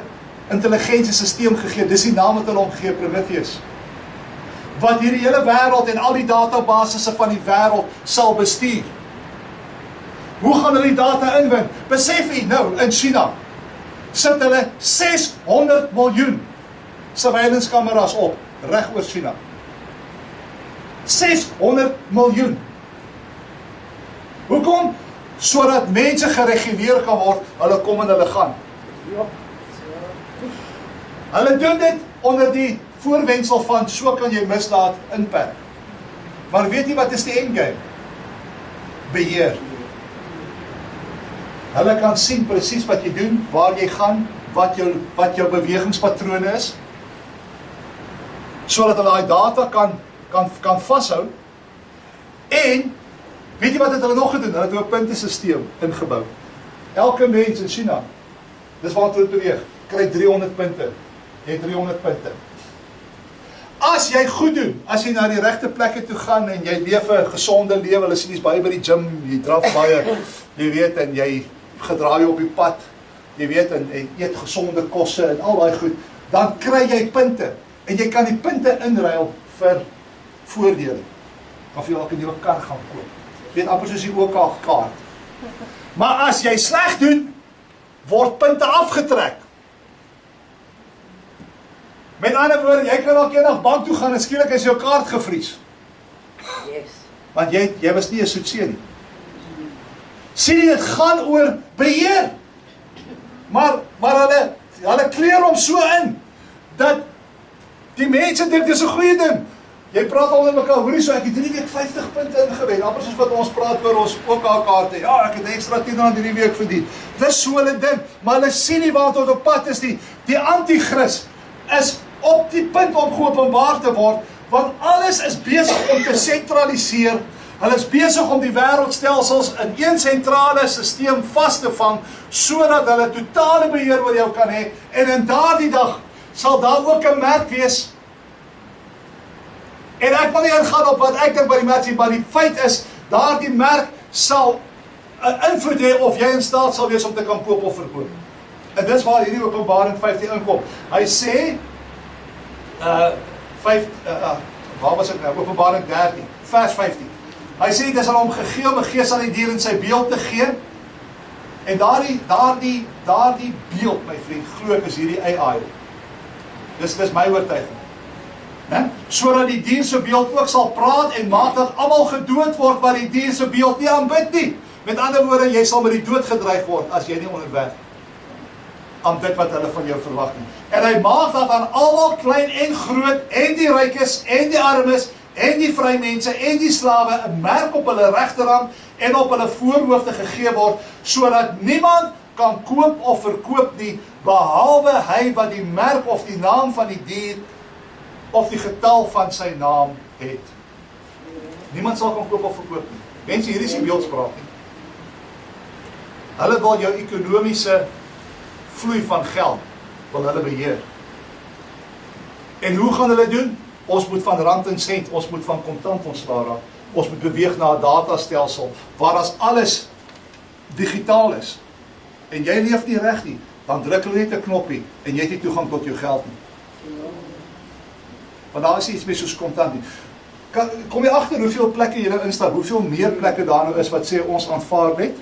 intelligensie sisteem gegee. Dis die naam wat hulle hom gegee, Prometheus. Wat hierdie hele wêreld en al die databasisse van die wêreld sal bestuur. Hoe gaan hulle die data inwin? Besef jy nou, in China sit hulle 600 miljoen surveillance-kameras op, reg oor China. 600 miljoen. Hoekom? Sodat mense gereguleer kan word, hulle kom en hulle gaan. Hulle doen dit onder die voorwendsel van, so kan jy misdaad inperk. Maar weet jy wat is die endgame? Beheer. Hulle kan sien presies wat jy doen, waar jy gaan, wat jou bewegingspatrone is, sodat hulle daai data kan vashou. En weet jy wat het hulle nog gedoen? Hulle het 'n puntesysteem ingebou. Elke mens in China, dis waar hulle beweeg, kry 300 punte. Jy het 300 punte. As jy goed doen, as jy na die regte plekke toe gaan en jy leef 'n gesonde lewe, hulle sien jy's baie by die gym, jy draf baie, jy weet, en jy gedraai op die pad, jy weet, en eet gesonde kosse en al daai goed, dan kry jy punte. En jy kan die punte inruil vir voordele. Of jy ook 'n nuwe kar gaan koop. Weet amper soos die OK kaart. Maar as jy sleg doen, word punte afgetrek. Met ander woorde, jy kan dalk eendag bank toe gaan en skielik is jou kaart gevries. Yes. Want jy was nie 'n soetseer nie. Sien jy, dit gaan oor beheer. Maar hulle kleer hom so in, dat die mense dink dis 'n goeie ding. Jy praat al met mekaar, hoorie so, ek het hierdie week 50 punte ingewen, amper soos wat ons praat oor ons OK-kaarte, ja, ek het extra 10 rand hierdie week verdien. Dis so hulle dink, maar hulle sien nie waar tot op pad is nie. Die anti-kris is op die punt om geopenbaar te word, want alles is besig om te sentraliseer. Hulle is besig om die wêreldstelsels in een sentrale stelsel vas te vang, sodat hulle totale beheer oor jou kan hê, en in daardie dag sal daar ook 'n merk wees. En ek wil nie ingaan op wat ek dink by die merk sien, maar die feit is, daardie merk sal 'n invloed hê of jy in staat sal wees om te kan koop of verkoop. En dis waar hierdie Openbaring 15 inkom. Hy sê, waar was ek nou? Openbaring 13, vers 15. Hy sê, dis aan hom gegee om 'n gees aan die dier in sy beeld te gee. En daardie beeld, my vriend, glo ek is hierdie AI. Dis my oortuiging. Sodat die dier se beeld ook sal praat en maak dat almal gedood word wat die dier se beeld nie aanbid nie. Met ander woorde, jy sal met die dood gedreig word as jy nie onderwerf aan dit wat hulle van jou verwag nie. En hy maak dat aan almal, klein en groot, en die rykes, en die armes, en die vrymense, en die slawe, 'n merk op hulle regterhand en op hulle voorhoofde gegee word, sodat niemand kan koop of verkoop nie, behalwe hy wat die merk of die naam van die dier of die getal van sy naam het. Niemand sal kan koop of verkoop nie. Mense, hier is die beeldspraak nie. Hulle wil jou ekonomiese vloei van geld, wil hulle beheer. En hoe gaan hulle doen? Ons moet van rand en sent, ons moet van kontant ontslae raak. Ons moet beweeg na 'n datastelsel, waar as alles digitaal is, en jy leef nie reg nie, dan druk hulle net 'n knoppie, en jy het nie toegang tot jou geld nie. Want daar is iets meer soos kontant nie. Kom jy agter hoeveel plekke jy nou instap, hoeveel meer plekke daar nou is wat sê ons aanvaar net?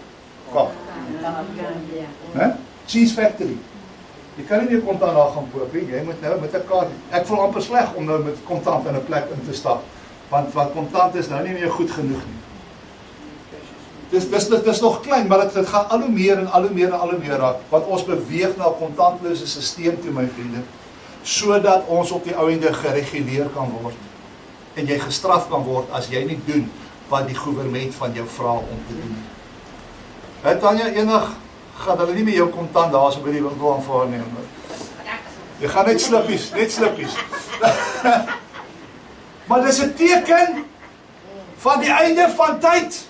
Kaap. Cheese Factory. Jy kan nie meer kontant daar gaan koop nie, jy moet nou met 'n kaart. Ek voel amper sleg om nou met kontant in 'n plek in te stap, want kontant is nou nie meer goed genoeg nie. Dis nog klein, maar dit gaan al hoe meer en al hoe meer en al hoe meer raak, want ons beweeg na 'n kontantlose stelsel toe, my vriende, sodat ons op die ou ende gereguleer kan word, en jy gestraf kan word as jy nie doen wat die regering van jou vra om te doen. Het Tanya, eendag gaan hulle nie meer jou kontant daar so by die winkel aanvaar nie. Jy gaan net slippies. Maar dis 'n teken van die einde van tyd.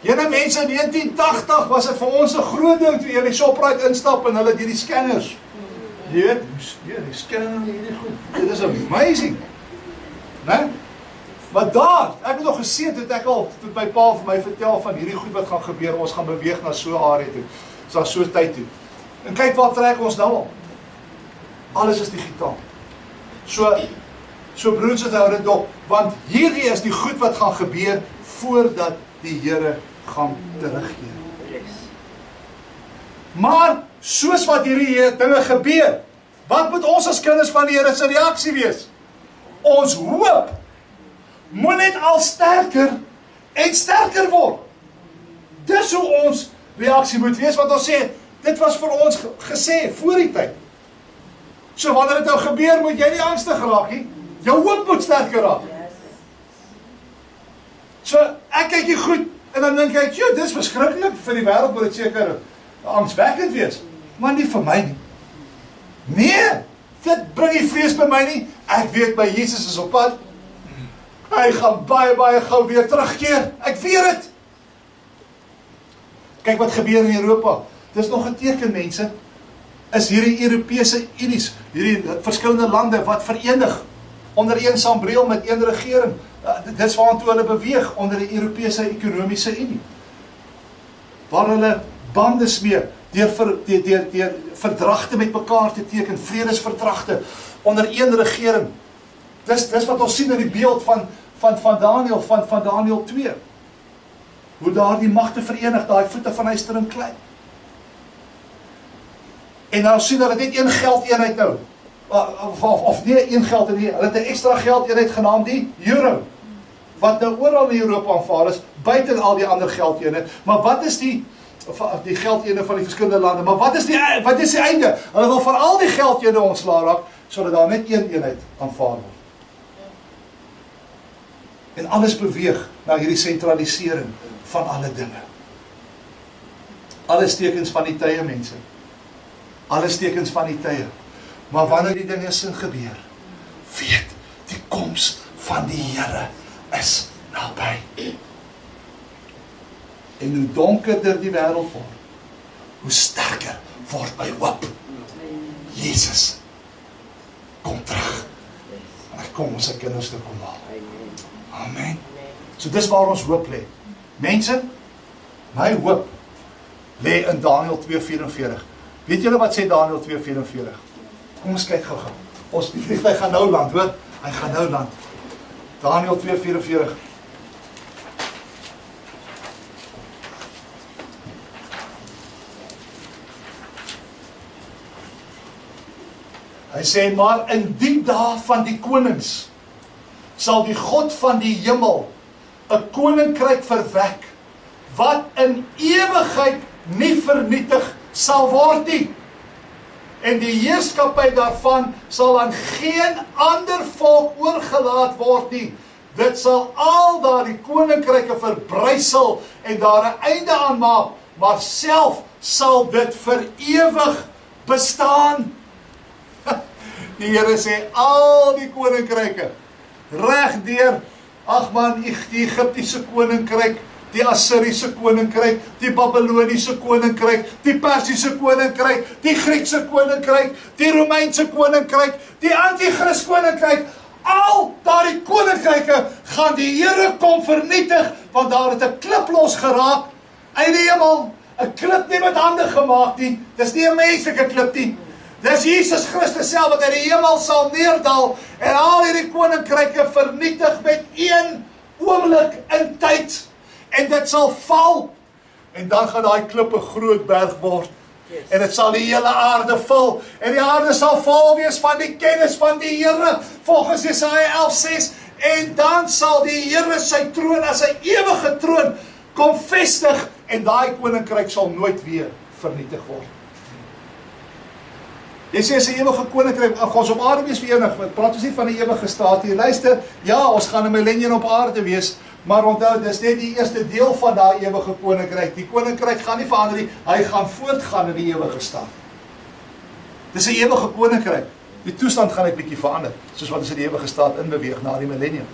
Jene mense in 1980 was dit vir ons 'n groot ding toe jy by Shoprite instap en hulle die scanners. Jy weet, die scanner hierdie goed. Dit is amazing. Né? Maar daar, ek het nog gesien, het ek al, toe my pa vir my vertel van hierdie goed wat gaan gebeur, ons gaan beweeg na so 'n area toe, so tyd toe. En kyk waar trek ons nou al. Alles is digitaal. So broers en hou dit op, want hierdie is die goed wat gaan gebeur, voordat die Here gaan terugkeer. Maar, soos wat hierdie dinge gebeur, wat moet ons as kinders van die Here se reaksie wees? Ons hoop moet net al sterker en sterker word. Dis hoe ons reaksie moet wees, wat ons sê, dit was vir ons gesê, voor die tyd. So wanneer dit nou gebeur, moet jy nie angstig raak nie. Jou hoop moet sterker raak. So, ek kyk hier goed, en dan dink ek, joh, dis verskriklik, vir die wêreld moet dit seker angswekkend wees, maar nie vir my nie. Nee, dit bring nie vrees by my nie, ek weet my Jesus is op pad, hy gaan baie, baie gou weer terugkeer, ek weet het. Kyk wat gebeur in Europa, dis nog 'n teken mense, is hierdie Europese Unies, hierdie verskillende lande wat verenig, onder een sambreel met een regering, dis waartoe hulle beweeg, onder die Europese Ekonomiese Unie, waar hulle bande smee, deur verdragte met mekaar te teken, vredesverdragte, onder een regering, dis wat ons sien in die beeld van Daniel, van Daniel 2, hoe daar die magte verenig, daai voete van yster en klei, en nou sien hulle net een geldeenheid nou, of nie een geld nie, hulle het 'n ekstra geldeenheid genaamd die euro, wat nou oral in Europa aanvaar is, buiten al die ander geldeenheid, maar wat is die geldeenheid van die verskillende lande, maar wat is die einde? Hulle wil van al die geldeenheid ontslae raak, sodat daar net een eenheid aanvaar word. En alles beweeg na hierdie sentralisering van alle dinge. Alles tekens van die tye, mense. Alles tekens van die tye. Maar wanneer die dinge sin gebeur, weet, die koms van die Here is naby. En hoe donkerder die wêreld word, hoe sterker word my hoop. Jesus kom terug. En hy kom om sy kinders te kom haal. Amen. So dis waar ons hoop lê. Mense, my hoop lê in Daniël 2:44. Weet julle wat sê Daniël 2:44? Kom ons kyk gou. Ons vliegtuig gaan nou land, hoor. Hy gaan nou land. Daniël 2:44. Hy sê, maar in die dae van die konings sal die God van die hemel 'n koninkryk verwek wat in ewigheid nie vernietig sal word nie. En die heerskappy daarvan sal aan geen ander volk oorgelaat word nie. Dit sal al daardie koninkryke verbrysel en daar 'n einde aan maak, maar self sal dit vir ewig bestaan. Die Here sê, al die koninkryke, reg deur, ag man, die Egiptiese koninkryk, die Assiriese koninkryk, die Babyloniese koninkryk, die Persiese koninkryk, die Griekse koninkryk, die Romeinse koninkryk, die Antichrist koninkryk, al daardie koninkryke gaan die Here kom vernietig, want daar het 'n klip los geraak uit die hemel, 'n klip nie met hande gemaak nie, dis nie 'n menslike klip nie. Dis Jesus Christus self wat uit die hemel sal neerdal en al hierdie koninkryke vernietig met een oomblik in tyd. En dit sal val. En dan gaan daai klip 'n groot berg word. En dit sal die hele aarde vul. En die aarde sal vol wees van die kennis van die Here, volgens Jesaja 11:6. En dan sal die Here sy troon as 'n ewige troon kom vestig. En daai koninkryk sal nooit weer vernietig word. Jy sê, is 'n ewige koninkryk, ons op aarde wees vir ewig, praat ons nie van 'n ewige staat hier. Luister, ja, ons gaan 'n millennium op aarde wees, maar onthou, dis net die eerste deel van daai ewige koninkryk. Die koninkryk gaan nie verander nie, hy gaan voortgaan in die ewige staat. Dis 'n ewige koninkryk. Die toestand gaan net bietjie verander, soos wat ons in die ewige staat inbeweeg na die millennium.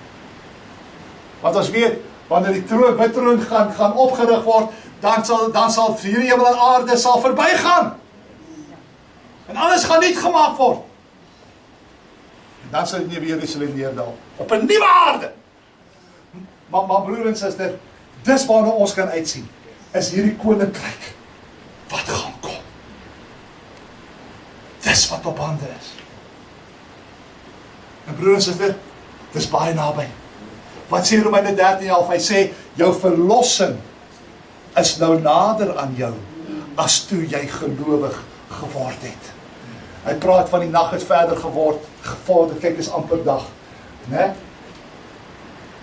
Want ons weet, wanneer die wit troon gaan opgerig word, dan sal hierdie hemel en aarde sal verbygaan. En alles gaan niet gemaakt word. En dan sal die nuwe Jerusalem neerdal. Op 'n nuwe aarde. Maar broer en suster, dis waarna ons kan uitsien. Is hierdie koninkryk wat gaan kom. Dis wat op hande is. En broer en suster, dis baie naby. Wat sê Romeine 13:11? Hy sê, jou verlossing is nou nader aan jou, as toe jy gelowig geword het. Hy praat van die nag het verder gevorder, kyk is amper dag, né?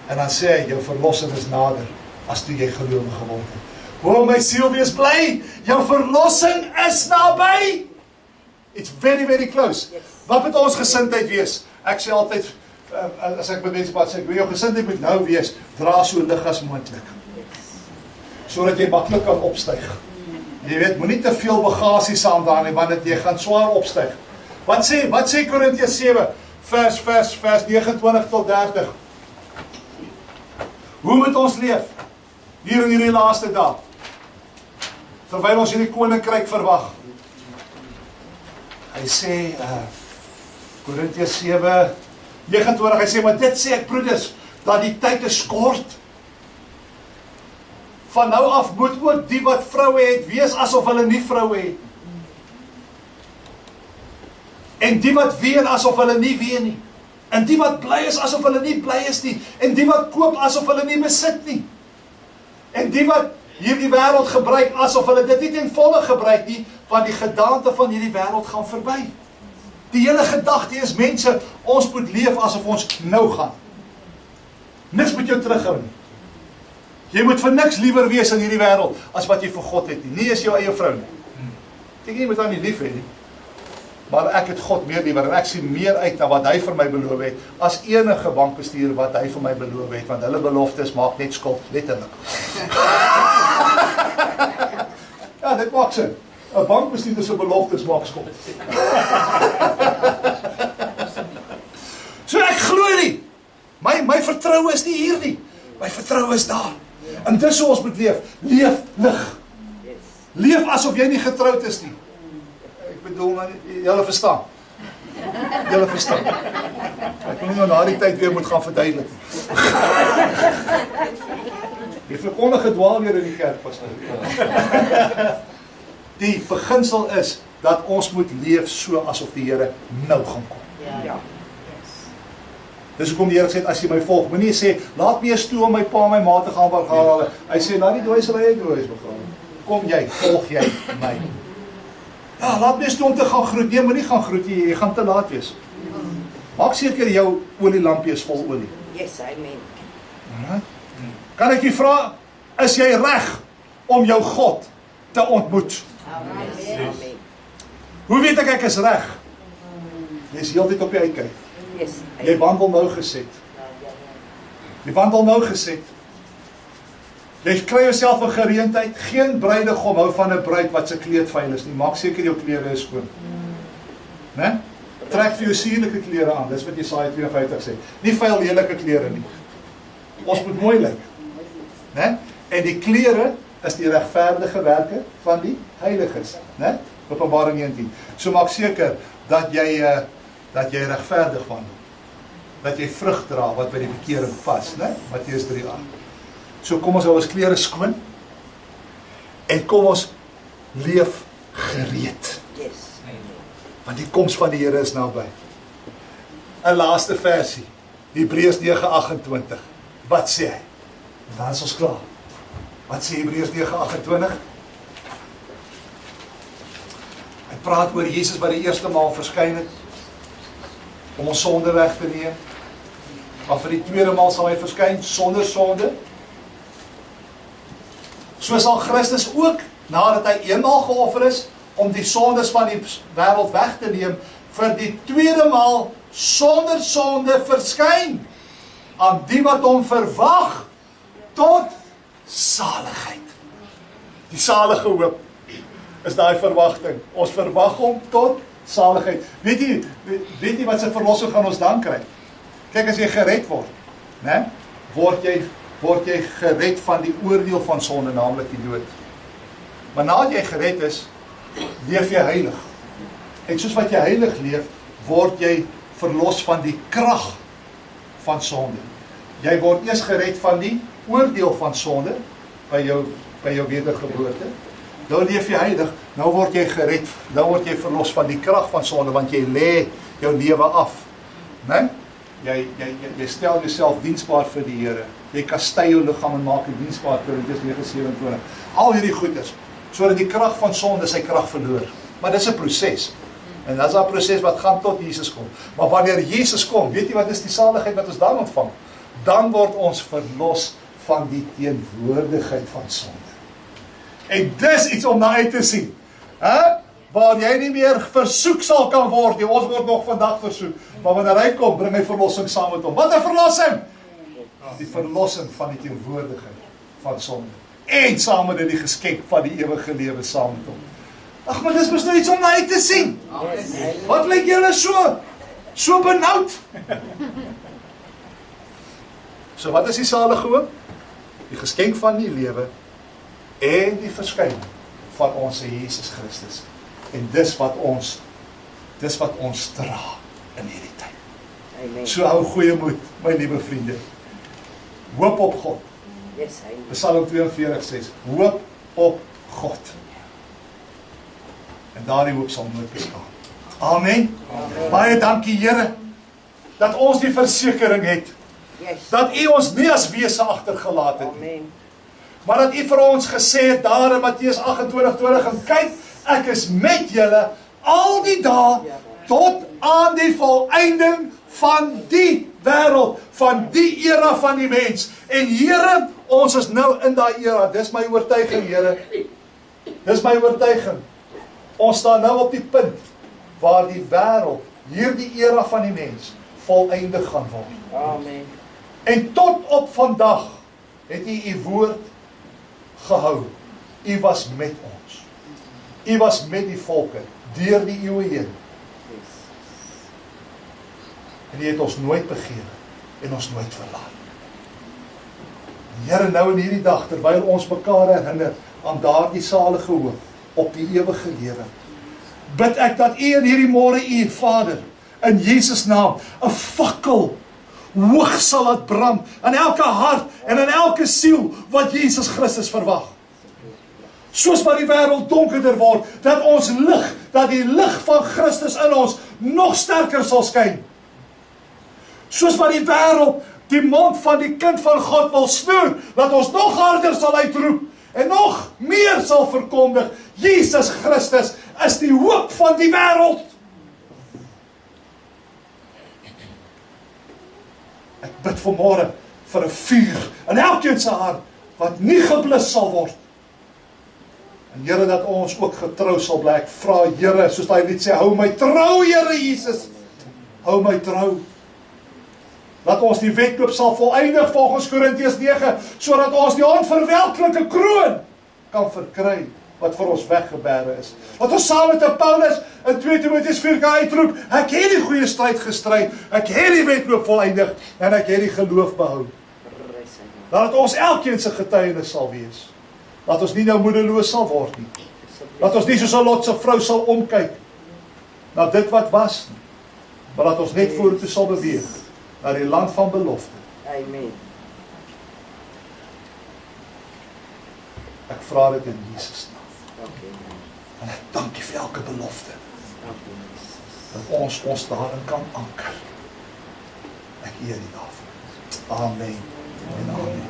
En dan sê hy, jou verlossing is nader, as toe jy gelowig geword het. O, my siel, wees bly, jou verlossing is naby. It's very, very close. Wat moet ons gesindheid wees? Ek sê altyd, as ek met mense praat, sê ek, jou gesindheid moet nou wees, dra so lig as moontlik. Sodat jy maklik kan opstyg. Jy weet, moenie te veel bagasie saam dra nie, want jy gaan swaar opstyg. Wat sê Korintiërs 7, vers 29 tot 30? Hoe moet ons leef? Hier in hierdie laaste dag. Terwyl ons hierdie koninkryk verwag. Hy sê, Korintiërs 7, 29, hy sê, maar dit sê ek broeders, dat die tyd is kort. Van nou af moet ook die wat vroue het, wees asof hulle nie vroue het. En die wat ween asof hulle nie ween nie. En die wat bly is asof hulle nie bly is nie. En die wat koop asof hulle nie besit nie. En die wat hierdie wêreld gebruik asof hulle dit nie ten volle gebruik nie, want die gedaante van hierdie wêreld gaan verby. Die hele gedagte is mense, ons moet leef asof ons nou gaan. Niks moet jou terughou nie. Jy moet vir niks liewer wees in hierdie wêreld as wat jy vir God het nie. Nie is jou eie vrou nie. Ek dink jy moet haar nie lief hê nie. Maar ek het God meer liewer en ek sien meer uit na wat hy vir my beloof het as enige bankbestuur wat hy vir my beloof het, want hulle beloftes maak net skuld, letterlik. Ja, dit maak sin. 'n Bankbestuurder se beloftes maak skuld. So ek glo nie. My vertroue is nie hier nie. My vertroue is daar. En dis hoe ons moet leef. Leef lig. Leef asof jy nie getroud is nie. Ek bedoel, julle verstaan. Julle verstaan. Ek wil nie nou na die tyd weer moet gaan verduidelik. Jy verkondig gedwaal weer in die kerk, pastor. Die beginsel is dat ons moet leef so asof die Here nou gaan kom. Ja. Dis hoekom die Here sê, as jy my volg, moenie sê, laat my eens toe om my pa en my ma te gaan begrawe. Hy sê, laat die dooies hulle eie dooies begrawe. Kom jy, volg jy my. Ja, laat my eens toe om te gaan groet. Nee, moenie gaan groet, jy gaan te laat wees. Maak seker jou olielampie is vol olie. Yes, amen. Alright. Kan ek jy vra, is jy reg om jou God te ontmoet? Amen. Hoe weet ek is reg? Jy is heeltyd op die uitkyk. Yes. Jy wandel nou geset. Jy wandel nou geset. Jy kry jouself 'n geleentheid. Geen bruidegom hou van 'n bruid wat se kleed vuil is nie. Maak seker jou klere is skoon. Né? Trek vir jou sierlike klere aan. Dis wat Jesaja 52 sê. Nie vuil lelike klere nie. Ons moet mooi lyk. Né? En die klere is die regverdige werke van die heiliges, né? Openbaring 19. So maak seker dat jy regverdig wandel. Dat jy vrug dra wat by die bekering pas, né? Matteus 3:8. So kom ons hou ons klere skoon en kom ons leef gereed. Yes. Want die koms van die Here is naby. 'n Laaste versie, Hebreërs 9:28. Wat sê hy? Dan is ons klaar. Wat sê Hebreërs 9:28? Hy praat oor Jesus wat die eerste maal verskyn het om ons sonde weg te neem. Maar vir die tweede maal sal hy verskyn sonder sonde. So sal Christus ook, nadat hy eenmaal geoffer is om die sondes van die wêreld weg te neem, vir die tweede maal sonder sonde verskyn aan die wat hom verwag tot saligheid. Die salige hoop is daai verwagting. Ons verwag hom tot saligheid. Weet jy wat se verlossing gaan ons dan kry? Kyk, as jy gered word, né? Word jy gered van die oordeel van sonde, naamlik die dood. Maar nadat jy gered is, leef jy heilig. En soos wat jy heilig leef, word jy verlos van die krag van sonde. Jy word eers gered van die oordeel van sonde by jou wedergeboorte. Nou leef jy heilig, nou word jy gered, nou word jy verlos van die krag van sonde, want jy lê jou lewe af. Né? Jy stel jouself diensbaar vir die Here. Jy kastei jou liggaam en maak dit diensbaar, Korintiërs 9:27. Al hierdie goeders, sodat die krag van sonde sy krag verloor. Maar dis 'n proses. En dis 'n proses wat gaan tot Jesus kom. Maar wanneer Jesus kom, weet jy wat is die saligheid wat ons dan ontvang? Dan word ons verlos van die teenwoordigheid van sonde. En dis iets om na uit te sien. waar jy nie meer versoek sal kan word nie. Ons word nog vandag versoek, maar wanneer hy kom, bring hy verlossing saam met hom. Wat 'n verlossing! Die verlossing van die teenwoordigheid van sonde. En saam met dit die geskenk van die ewige lewe saam met hom. Ag, maar dis mos nou iets om na uit te sien. Wat lyk julle so benoud? So wat is die salige hoop? Die geskenk van die lewe en die verskyning van ons Jesus Christus. En dis wat ons dra in hierdie tyd. Amen. So hou goeie moed, my liewe vriende. Hoop op God. Yes, amen. Psalm 42 sê, hoop op God. En daardie hoop sal nooit bestaan. Amen. Baie dankie Here, dat ons die versekering het, Yes. dat U ons nie as wese agtergelaat het nie. Amen. Maar dat U vir ons gesê het daar in Matteus 28:20, en kyk, ek is met julle al die dae tot aan die volëinding van die wêreld, van die era van die mens. En Here, ons is nou in daai era. Dis my oortuiging, Here. Dis my oortuiging. Ons staan nou op die punt waar die wêreld, hierdie era van die mens, volëindig gaan word. Amen. En tot op vandag het U woord gehou. U was met ons. U was met die volke deur die eeue heen. Yes. En U het ons nooit begeer en ons nooit verlaat. Here, nou in hierdie dag, terwyl ons mekaar herinner aan daardie salige hoop op die ewige lewe, bid ek dat U in hierdie môre uur, Vader, in Jesus naam, 'n fakkel hoog sal laat brand in elke hart en in elke siel wat Jesus Christus verwag. Soos wat die wêreld donkerder word, dat ons lig, dat die lig van Christus in ons nog sterker sal skyn. Soos wat die wêreld die mond van die kind van God wil snoer, dat ons nog harder sal uitroep en nog meer sal verkondig, Jesus Christus is die hoop van die wêreld. Ek bid vanmôre vir 'n vuur in elkeen se hart wat nie geblus sal word. En Here, dat ons ook getrou sal bly. Ek vra Here, soos daai lied sê, hou my trou, Here Jesus. Hou my trou. Laat ons die wedloop sal volëindig volgens Korintiërs 9, sodat ons die onverwelklike kroon kan verkry wat vir ons weggebere is. Wat ons saam met Paulus in 2 Timoteus 4 kan uitroep, ek het die goeie stryd gestry, ek het die wedloop volëindig en ek het die geloof behou. Laat ons elkeen se getuienis sal wees. Laat ons nie nou moedeloos sal word nie. Laat ons nie soos 'n Lot se vrou sal omkyk na dit wat was nie, maar laat ons net vorentoe sal beweeg na die land van belofte. Amen. Ek vra dit in Jesus naam. Amen. En ek dank U vir elke belofte, Amen. dat ons daarin kan anker. Ek eer U daarvoor. Amen en amen.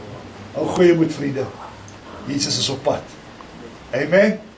Hou goeie moed, vriende. Jesus is op pad. Amen.